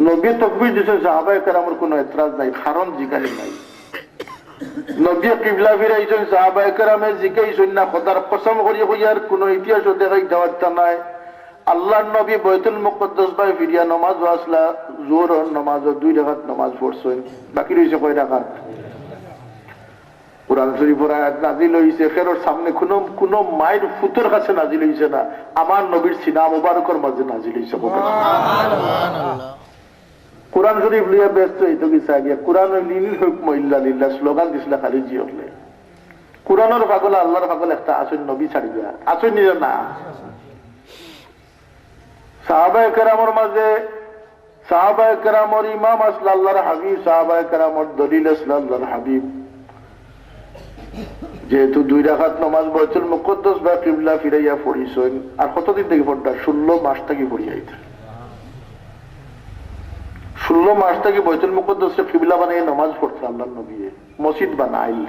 নবী তাকবীর দিছেন, সাহাবায়ে কেরামের কোনো এতরাজ নাই, কারণ জিকানি নাই। নবী কিবলা ফিরাইছেন, সাহাবায়ে কেরামে জিকাইছেন না, খোদার কসম করি কইয়ার কোনো ইতিহাস দেখাই দেওয়ার নাই। আল্লাহর নবী বাইতুল মুকদ্দাস বাই ফিরিয়া নামাজ আসলা, জোহর নামাজ 2 রাকাত নামাজ পড়ছেন, বাকি রইছে কয় রাকাত? কুরআন শরীফের আয়াত নাযিল হইছে, খেরর সামনে কোনো মায়ের ফুতের কাছে নাযিল হইছে না, আমার নবীর সিনা মুবারকের মাঝে নাযিল হইছে। সুবহানাল্লাহ। কুরআন শরীফ লিয়া ব্যস্ত হইতো কি সাগিয়া, কুরআন লিনিল হুকম ইল্লা লিল্লাহ স্লোগান দিছলা খালি জি হলে। কুরআনের পাগল আল্লাহর পাগল একটা আসেন, নবী ছাড়িয়া আসেন নিজ না। সাহাবায়ে কেরামের মাঝে সাহাবায়ে কেরামের ইমাম আসল আল্লাহর হাবিব, সাহাবায়ে কেরামের দলিল আসল আল্লাহর হাবিব। যেহেতু 2 রাকাত নামাজ বাইতুল মুকদ্দাস বা কিবলা ফিরাইয়া পড়িছেন, আর কতদিন থেকে পড়তা? 16 মাস থেকে পড়িয়াইতা। 16 মাস থেকে বাইতুল মুকদ্দাসে কিবলা বানিয়ে নামাজ পড়ছে আল্লাহর নবী, মসজিদ বানাইল।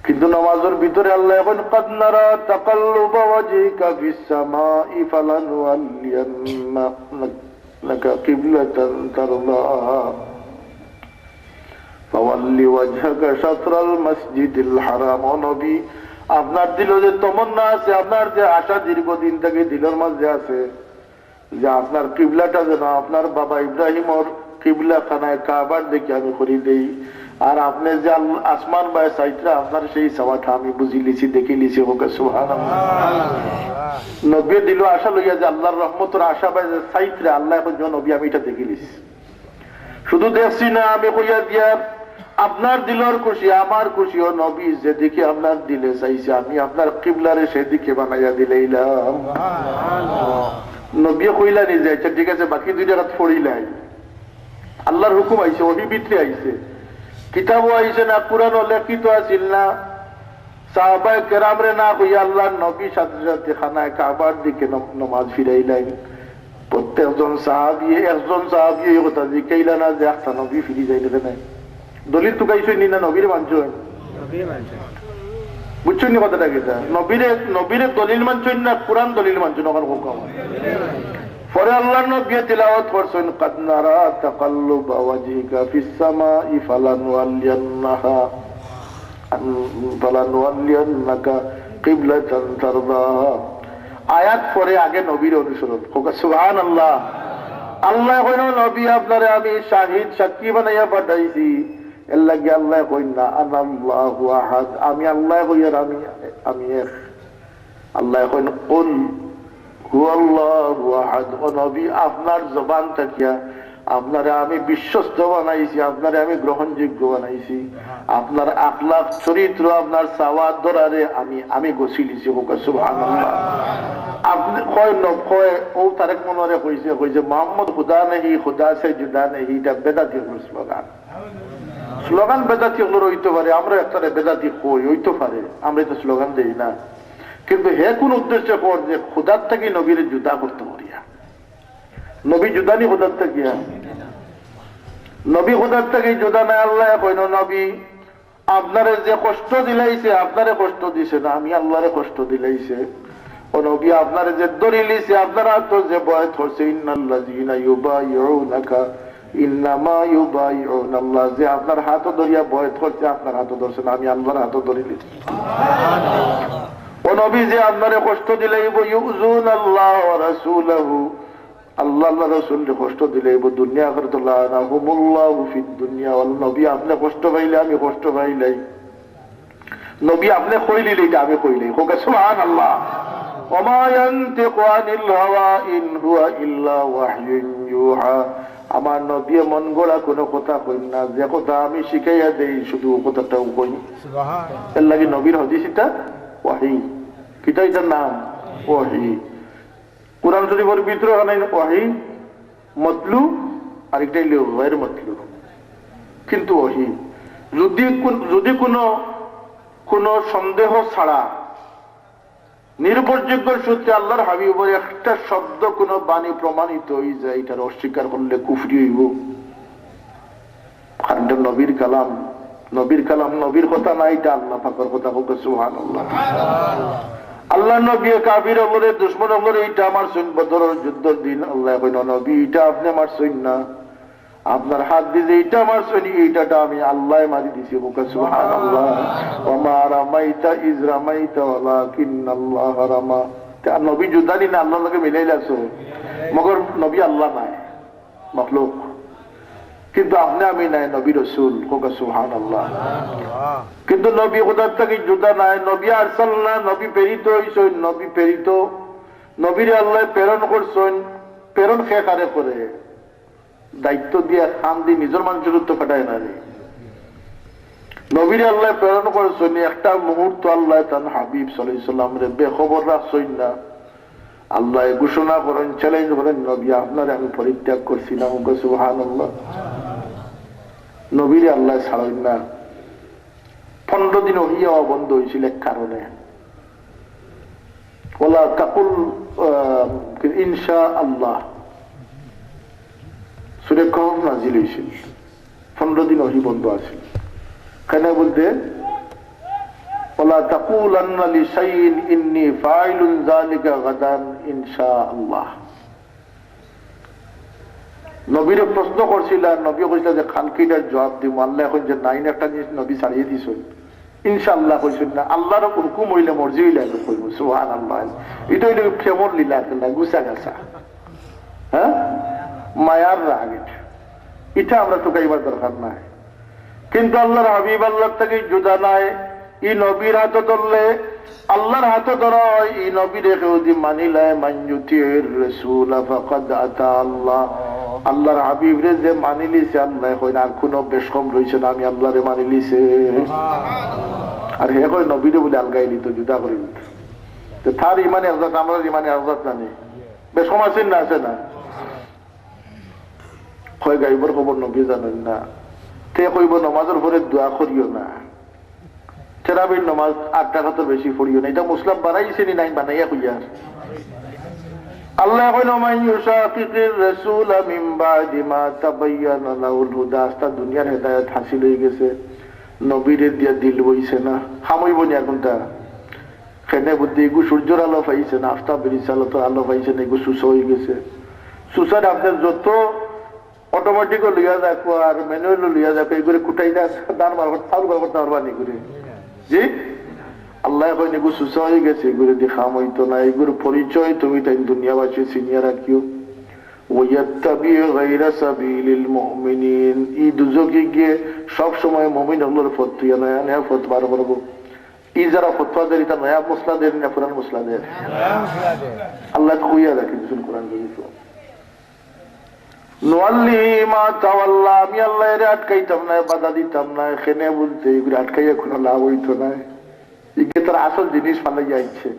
কিন্তু নামাজের ভিতরে আল্লাহ এখন কাদ নারা তাকাল্লুবা ওয়াজহিকা ফিস সামাই ফালানুওয়াল্লিয়ান্নাকা কিবলাতান তারদাহা ফাওয়াল্লি ওয়াজহাকা শাতরাল মসজিদিল হারাম। ও নবী, আপনার দিলে যে তমন্না আছে, আপনার যে আশা দীর্ঘদিন থেকে দিলের মাঝে আছে যে আপনার কিবলাটা যেন আপনার বাবা ইব্রাহিমর কিবলা খানায় কাবার দেখে আমি করি দেই, আর আপনি যে আসমান বায় সাইটরা আপনার সেই সওয়াটা আমি বুঝি লিছি, দেখি লিছি। হোক সুবহানাল্লাহ। নবী দিল আশা লইয়া যে আল্লাহর রহমতের আশা বায় যে সাইটরা আল্লাহ এখন নবী আমি এটা দেখি লিছি, শুধু দেখছি না, আমি কইয়া দিয়া আপনার দিলের খুশি আমার খুশি। ও নবী, যে দিকে আপনার দিলে চাইছে আমি আপনার কিবলারে সেদিকে বানাইয়া দিলাম। নবী কইলা নি যে আচ্ছা ঠিক আছে, বাকি 2 রাকাত পড়িলাই। আল্লাহর হুকুম আইছে, ওহি ভিতরে আইছে, কিতাবও আইছে না, কুরআনও লিখিত আছিল না। সাহাবায়ে কেরামরে না কইয়া আল্লাহর নবী সাথে সাথে খানায় কাবার দিকে নামাজ ফিরাইলেন। প্রত্যেকজন সাহাবী একজন সাহাবী এই কথা জিকাইলা না যে একটা নবী ফিরি যাইলে না। দলিল তো গাইছে নি না, নবীর মানছেন, বুঝছেন নি কথাটা কি? নবীরে দলিল মানছেন না, কুরআন দলিল মানছেন। ওখানে হুকুম পরে আল্লাহর নবী তিলাওয়াত করছেন, কাদ নারা তাকাল্লুবা ওয়াজহিকা ফিস সামাই ফালানুওয়াল্লিয়ান্নাকা কিবলাতান তারদাহা। আয়াত পরে আগে নবীর অনুসরণ। সুবহানাল্লাহ। আল্লাহ কইল নবী আপনারে আমি শাহিদ সাক্ষী বানাইয়া পাঠাইছি, এর লাগে আল্লাহ কইন না আনাল্লাহু আহাদ, আমি আল্লাহ কইয়ার আমি এক। আল্লাহ কইন কুল হুয়াল্লাহু আহাদ। ও নবী, আপনার জবান থাকিয়া আপনারে আমি বিশ্বস্ত বানাইছি, আপনারে আমি গ্রহণযোগ্য বানাইছি, আপনার আখলাক চরিত্র আপনার সাওয়াত দরারে আমি গছিলিছি। হোক সুবহানাল্লাহ। আপনি কয় ও তারেক মনোয়ারে কইছে মোহাম্মদ খুদা নেহি খুদা সে জুদা নেহি, এটা বেদাতি স্লোগান বেদাতি হলো হইতে পারে, আমরা একটা বেদাতি কই হইতে পারে, আমরা এটা স্লোগান দেই না। কিন্তু হে কোন উদ্দেশ্য কর যে খুদার থেকে নবীর জুদা করতে পারিয়া, নবী জুদা নি খুদার থেকে, নবী খুদার থেকে জুদা নাই। আল্লাহ কইন নবী আপনারে যে কষ্ট দিলাইছে, আপনারে কষ্ট দিছে না, আমি আল্লাহরে কষ্ট দিলাইছে। ও নবী, আপনারে যে দলিলিছে, আপনারা তো যে বয়াত করছে ইন্নাল্লাযীনা ইউবাইউনাকা ইন্নামা ইউবাইউনাল্লাহ, যে আপনার হাতও ধরিয়া বয়াত করছে, আপনার হাতও ধরছে না, আমি আল্লাহর হাতও ধরিলি। ও নবী, যে আপনারে কষ্ট দিলাইব ইউযুনাল্লাহ ওয়া রাসূলহু, আল্লাহ আল্লাহ রাসূলকে কষ্ট দিলাইব, দুনিয়া আখিরাত লানাহুমুল্লাহু ফিদ দুনিয়া ওয়াল। নবী আপনি কষ্ট পাইলে আমি কষ্ট পাইলাই, নবী আপনি কইলিলে এটা আমি কইলাই। হোক সুবহানাল্লাহ। ওমা ইয়ানতিকু আনিল হাওয়া ইন হুয়া ইল্লা ওয়াহয়ুন ইউহা। আমার নবী মন গড়া কোনো কথা কইন না, যে কথা আমি শিখাইয়া দেই শুধু কথাটাও কই। সুবহানাল্লাহ। এর লাগি নবীর হাদিস এটা ওয়াহি। কিতা এটার নাম ওয়াহি। কোরআন শরীফের ভিতরে ওয়াহি মতলু আরেকটা হইল গায়র মতলু, কিন্তু ওয়াহি যদি কোনো সন্দেহ ছাড়া নির্ভরযোগ্য সূত্রে আল্লাহর হাবিবের একটা শব্দ কোন বাণী প্রমাণিত হয়ে যায়, এটার অস্বীকার করলে কুফরি হইব। কারণ এটা নবীর কালাম, নবীর কথা নাই, এটা আল্লাহ পাকের কথা। হোক সুবহানাল্লাহ। আল্লাহ নবী কাফির হলে দুশমন হলে এইটা আমার সৈন্য বদরের যুদ্ধের দিন আল্লাহ কইল নবী এটা আপনি আমার সৈন্য না, আপনার হাত দিয়ে এইটা আমার সৈন্য, এইটাটা আমি আল্লাহ মারি দিছি। হোক সুবহানাল্লাহ। ওয়া মা রামাইতা ইজ রামাইতা ওয়ালাকিন্নাল্লাহ রামা। নবী যুদ্ধ দিন আল্লাহর লগে মিলাইলাছো, মগর নবী আল্লাহ নাই, মাখলুক। কিন্তু আপনি আমি নাই, নবী রাসূল। হোক সুবহানাল্লাহ। কিন্তু নবী খোদার থেকে জুদা নাই, নবী আরসালনা, নবী প্রেরিত হইছেন, নবী প্রেরিত, নবীরে আল্লাহ প্রেরণ করছেন। প্রেরণ কে কারে করে? দায়িত্ব দিয়ে খান দিয়ে নিজের মানুষের তো কাটায় না রে। নবীরে আল্লাহ প্রেরণ করছেন, একটা মুহূর্ত আল্লাহ তান হাবিব সাল্লাল্লাহু আলাইহি সাল্লাম রে বেখবর রাখছেন না। আল্লাহ ঘোষণা করেন, চ্যালেঞ্জ করেন, নবী আপনারে আমি পরিত্যাগ করছি না। সুবহানাল্লাহ। নবীরে আল্লাহ ছাড়েন না। 15 দিন ওহিয়া বন্ধ হয়েছিল এক কারণে, ওলা কাকুল ইনশা আল্লাহ সূরা কহফ নাজিল হয়েছিল। 15 দিন ওহি বন্ধ আছে। কেন বলতে ওলা তাকুলান্না লিশাইইন ইন্নী ফাইলুন যালিকা গাদান ইনশা আল্লাহ। নবীরে প্রশ্ন করছিল, নবী কইছিল যে খালকিটার জবাব দিব। আল্লাহ এখন যে নাইন একটা জিনিস নবী ছাড়িয়ে দিছেন, ইনশাআল্লাহ কইছেন না। আল্লাহর হুকুম হইলে মর্জি হইলে কইব। সুবহানাল্লাহ। এটা হইলে প্রেমর লীলা, গুছা গাছা, হ্যাঁ, মায়ার রাগ। এটা আমরা তো গাইবার দরকার নাই। কিন্তু আল্লাহর হাবিব আল্লাহ থেকে জুদা নাই। ই নবীর হাতে ধরলে আল্লাহর হাতে ধরা হয়। ই নবীরে যদি মানিলে মানয়ুতির রাসূল ফাকাদ আতা আল্লাহ। আল্লাহর হাবিবরে যে মানি লিছে আল্লাহ কই আর কোন বেশকম রইছে না, আমি আল্লাহরে মানি লিছে। আর হে কই নবীরে বলে আলগাই দিত, জুদা করে দিত। তো তার ইমানে হযরত আমরা ইমানে হযরত জানি বেশকম আছে না, আছে না? কই গাইবর খবর নবী জানেন না। তে কইব নামাজের পরে দোয়া করিও না, তারাবির নামাজ 8 রাকাতের বেশি পড়িও না। এটা মুসলিম বানাইছে নি নাই বানাইয়া কইয়া? আল্লাহ কইল মান ইউশাকিকির রাসূল মিন বাদি মা তাবায়্যানা লাহুল হুদা। আস্তা দুনিয়ার হেদায়েত হাসিল হয়ে গেছে, নবীরে দিয়া দিল বইছে না, খামইব নি এখনটা। ফেনে বুদ্ধি এগু সূর্যের আলো পাইছে না, আফতাব রিসালাতের আলো পাইছে না, এগু সুস হয়ে গেছে। সুসার আপনার যত অটোমেটিক লইয়া দেখো আর ম্যানুয়াল লইয়া দেখো, এগুলো কুটাই না দান মারফত চাউল মারফত মারবানি করে। জি আল্লাহ কই এগু সুস হয়ে গেছে, এগুলো দিয়ে খাম হইতো না। এগুলোর পরিচয় তুমি তাই দুনিয়াবাসী সিনিয়র রাখিও। ওয়াত্তাবি গায়রা সাবিলিল মুমিনিন। এই দুজকে গিয়ে সব সময় মুমিন হলোর ফতোয়া নয়া নয়া ফতোয়া বার করব। এই যারা ফতোয়া দেয় এটা নয়া মুসলাদের না পুরান মুসলাদের? আল্লাহ কইয়া রাখেন শুন কোরআন শরীফ। নোয়াল্লি মা তাওয়াল্লা। আমি আল্লাহ এর আটকাইতাম না, বাধা দিতাম না। এখানে বলতে এগুলো আটকাইয়া কোনো লাভ হইতো না। এগুলো তার আসল জিনিস ফালাইয়া ইচ্ছে,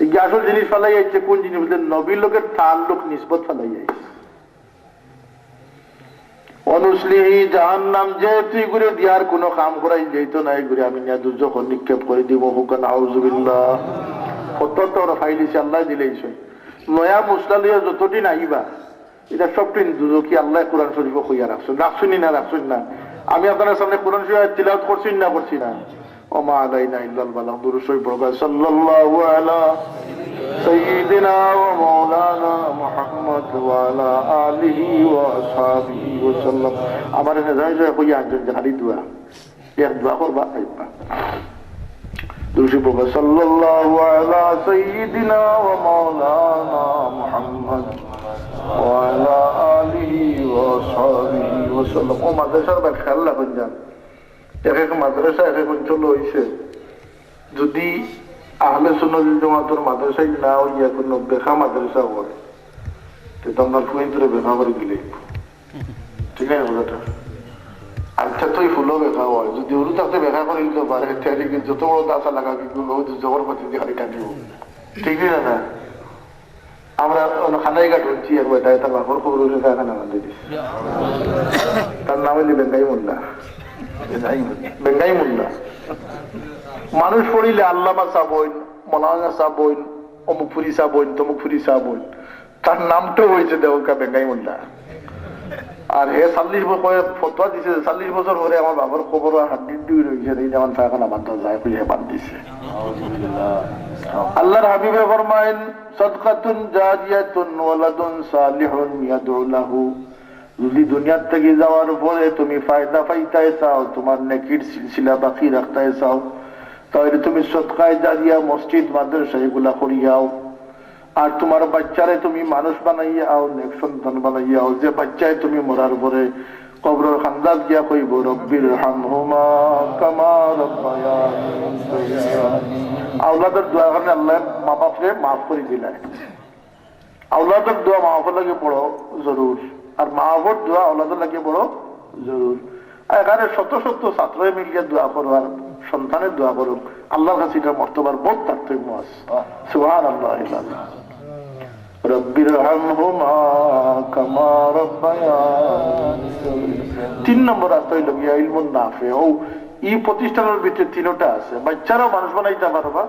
এগুলো আসল জিনিস ফালাইয়া ইচ্ছে। কোন জিনিস বলতে নবীর লোকের তাল্লুক নিসবত ফালাইয়া ইচ্ছে। অনুসলিহি জাহান্নাম। যেহেতু এগুলো দিয়ার কোনো কাম করাই যেত না, এগুলো আমি নিয়ে দুর্যোগ নিক্ষেপ করে দিব। হুকান আউযুবিল্লাহ। কত ওরা ফাইলিছে আল্লাহ দিলেইছে। নয়া মুসলা লিয়া যতদিন আইবা এটা সবদিন দুজকি আল্লাহ কোরআন শরীফ কইয়া রাখছেন। রাখছুনি না রাখছুন না? আমি আপনার সামনে কোরআন শরীফ তিলাওয়াত করছি না করছি না? ওমা আলাইনা ইল্লাল বালাগ। দুরূদ শরীফ পড়বা। সাল্লাল্লাহু আলা সাইয়্যিদিনা ওয়া মাওলানা মুহাম্মদ ওয়া আলা আলিহি ওয়া আসহাবিহি ওয়া সাল্লাম। আমার এনে যাই যাই কইয়া আনছেন যে খালি দোয়া, এক দোয়া করবা আইবা। সাল্লাল্লাহু আলা সাইয়্যিদিনা ওয়া মাওলানা মুহাম্মদ ওয়া আলা আলিহি ওয়া আসহাবিহি ওয়া সাল্লাম। ও মাদ্রাসার বা খেয়াল রাখুন যান, এক এক মাদ্রাসা এক এক অঞ্চল হয়েছে। যদি আহলে সুন্নাত ওয়াল জামাতের মাদ্রাসায় না হইয়া কোনো বেখা মাদ্রাসা করে তো আপনার ফুয়েন্দ্রে বেখা করে গেলে ঠিক আছে কথাটা। আচ্ছা তুই ফুলও বেখা হয় যদি উরু থাকতে বেখা করে দিতে পারে যত বড় দাসা লাগা কিন্তু জবরপতি দিয়ে খালি কাটিব ঠিক না না আমরা খানাই ঘাট হচ্ছি আর বেটায় তার বাপর খবর হলে এখানে আমাদের তার নাম হইলে বেঙ্গাই মোল্লা বেঙ্গাই মোল্লা মানুষ পড়িলে আল্লামা সাবইন মৌলানা সাবইন অমুক ফুরি সাবইন তমুক ফুরি সাবইন তার নামটাও হয়েছে দেওকা বেঙ্গাই মোল্লা আর হে 40 বছর ফতোয়া দিছে 40 বছর পরে আমার বাবার খবর হাড্ডি দুই রয়েছে এই যেমন এখন আমার দরজায় খুঁজে বাদ দিছে আল্লাহর হাবিবে ফরমায়েন সাদকাতুন জারিয়াতুন ওয়ালাদুন সালিহুন ইয়াদউ লাহু যদি দুনিয়ার থেকে যাওয়ার পরে তুমি ফায়দা পাইতে চাও তোমার নেকির সিলসিলা বাকি রাখতে চাও তাহলে তুমি সদকায়ে জারিয়া মসজিদ মাদ্রাসা এগুলা করিয়াও আর তোমার বাচ্চারে তুমি মানুষ বানাইয়াও নেক সন্তান বানাইয়াও যে বাচ্চায় তুমি মরার পরে কবরের খান্দাত গিয়া কইব রব্বির হামহুমা কামা রাব্বায়ানি সগীরা আওলাদের দোয়া করে আল্লাহ মা বাপকে মাফ করে দিলেন আওলাদের দোয়া মা বাপের লাগে বড় জরুর আর মা বাপের দোয়া আওলাদের লাগে বড় জরুর এখানে শত শত ছাত্রই মিলিয়ে দোয়া করো আর সন্তানের দোয়া করুক আল্লাহর কাছে এটা মর্তবার বহুত তারতম্য আছে সুবহানাল্লাহ রব্বির হামহুমা কামা রাব্বায়ানি সগীরা 3 নম্বর আছে লগিয়া ইলমুন নাফি ও এই প্রতিষ্ঠানের ভিতরে তিনটা আছে বাচ্চারাও মানুষ বানাইতে পারবা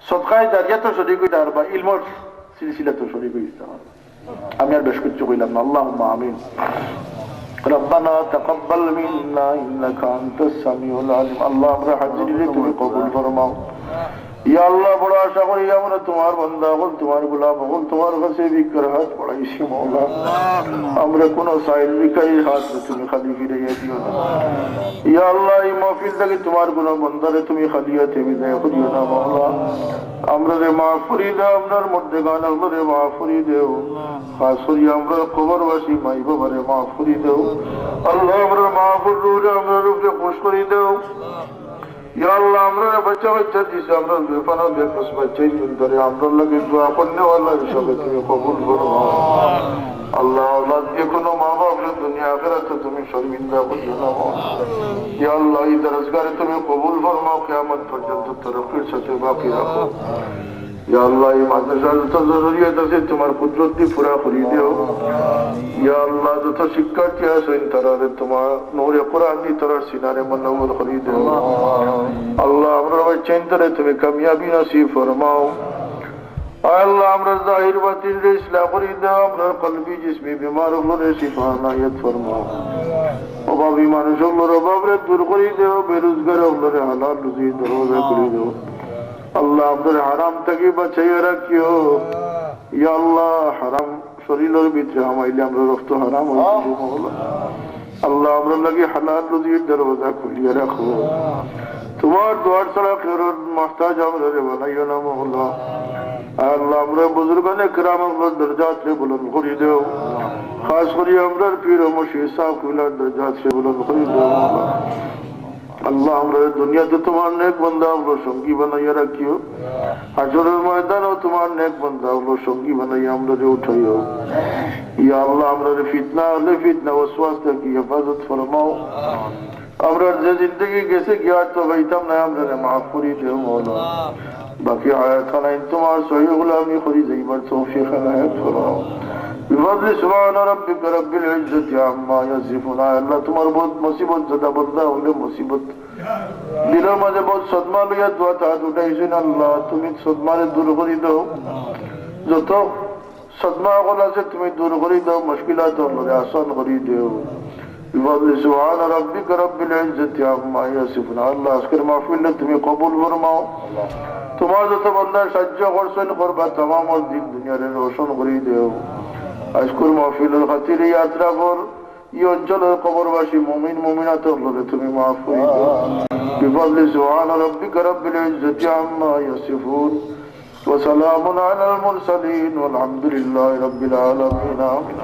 সদকায়ে জারিয়া তো শরীক হইতে পারবা ইলমের সিলসিলা তো শরীক হইতে পারবা আমি আর বেশ কিছু কইলাম না আল্লাহুম্মা আমিন ربنا تقبل منا انك انت السميع العليم আল্লাহ আমরা হাজিরে তুমি কবুল ফরমাও ইয়া আল্লাহ বড় আশা করি আমরা তোমার বান্দা হল তোমার গোলাম হল তোমার কাছে বিকর হাত পড়াইছি মাওলা আমরা কোন সাইল বিকাই হাত তুমি খালি ফিরাইয়া দিও না ইয়া আল্লাহ এই মাহফিল থেকে তোমার কোন বান্দারে তুমি খালিয়াতে বিদায় করিও না মাওলা আমরা রে মাফ করে দাও আমরার মধ্যে গান আমরা রে মাফ করে দেও খাস করি আমরা কবরবাসী মাই বাবারে মাফ করে দেও আল্লাহ আমরা মাফ করে আমরা রূপে খুশ করে দেও ইয়া আল্লাহ আমরা বাচ্চা বাচ্চা দিছে আমরা বেপানা বেকস বাচ্চাই ধরে আমরা লাগে দোয়া করলে আল্লাহ হিসাবে তুমি কবুল করো আল্লাহ আল্লাহ যে কোনো মা বাপের দুনিয়া আখিরাতে তুমি শর্মিন্দা করিও না ইয়া আল্লাহ এই দরজগারে তুমি কবুল ফরমাও কিয়ামত পর্যন্ত তরফের সাথে বাকি রাখো ইয়া আল্লাহ এই মাদ্রাসার যত জরুরিয়াত আছে তোমার কুদরত দিয়ে পুরা করে দিও ইয়া আল্লাহ যত শিক্ষার্থী আছেন তারা তোমার নূরে কোরআন দিয়ে তারা সিনারে মনোবল করে দিও আল্লাহ আমরা চিন্তারে তুমি কামিয়াবি নসিব ফরমাও আল্লাহ আমরা জাহির বাতিন রে ইসলাম করে দাও আমরা কলবি জিসমি বিমার হলে শিফা নায়াত ফরমাও অভাবী মানুষ হলোর অভাবে দূর করে দেও বেরোজগার হলে হালাল রুজি দরজা করে দেও আল্লাহ আমাদের হারাম থেকে বাঁচাইয়া রাখিও ইয়া আল্লাহ হারাম শরীরের ভিতরে হামাইলে আমরা রক্ত হারাম আল্লাহ আমরা লাগে হালাল রুজির দরজা খুলিয়ে রাখো তোমার দোয়ার ছাড়া ফেরত মাস্তাজ আমরা রে বানাইও না মহল্লা আল্লাহ আমরা বুজুর্গানে کرام আমরা দরজাত রে বুলন্দ করে দেও খাস করে আমরা পীর ও মুর্শিদ সাহেবুল্লাহ দরজাত রে বুলন্দ করে দেও আল্লাহ আমরা দুনিয়াতে তোমার নেক বান্দা আমরা সঙ্গী বানাইয়া রাখিও হাজরের ময়দানেও তোমার নেক বান্দা আমরা সঙ্গী বানাইয়া আমরা উঠাইও ইয়া আল্লাহ আমরা ফিতনা হলে ফিতনা ওয়াসওয়াস থেকে হেফাজত ফরমাও আমরা যে জিন্দগি গেছে গিয়া তো বাইতাম না আমরা মাফ করে দিও মাওলা বাকি হায়াত খানাইন তোমার সহি গোলামি করি যাইবার তৌফিক আনায়াত ফরমাও بفضل سبحان ربك رب العزة عما يصفون আল্লাহ তোমার বহুত মুসিবত যদা বন্দা হলে মুসিবত দিলের মাঝে বহুত সদমা লইয়া দোয়া হাত উঠাইছেন আল্লাহ তুমি সদমারে দূর করে দাও যত সদমা হল আছে তুমি দূর করে দাও মুশকিলাত হলে আসান করে দাও بفضل سبحان ربك رب العزة عما يصفون আল্লাহ আজকের মাহফিল তুমি কবুল ফরমাও তোমার যত বান্দা সাহায্য করছেন করবা तमाम দিন দুনিয়ার রোশন করে দাও আজকের মাহফিলের খাতিরে যাত্রা কর এই অঞ্চলের কবরবাসী মুমিন মুমিনাত হলে তুমি মাফ করে দাও بفضل سبحان ربك رب العزة عما يصفون وسلام على المرسلين والحمد لله رب العالمين آمين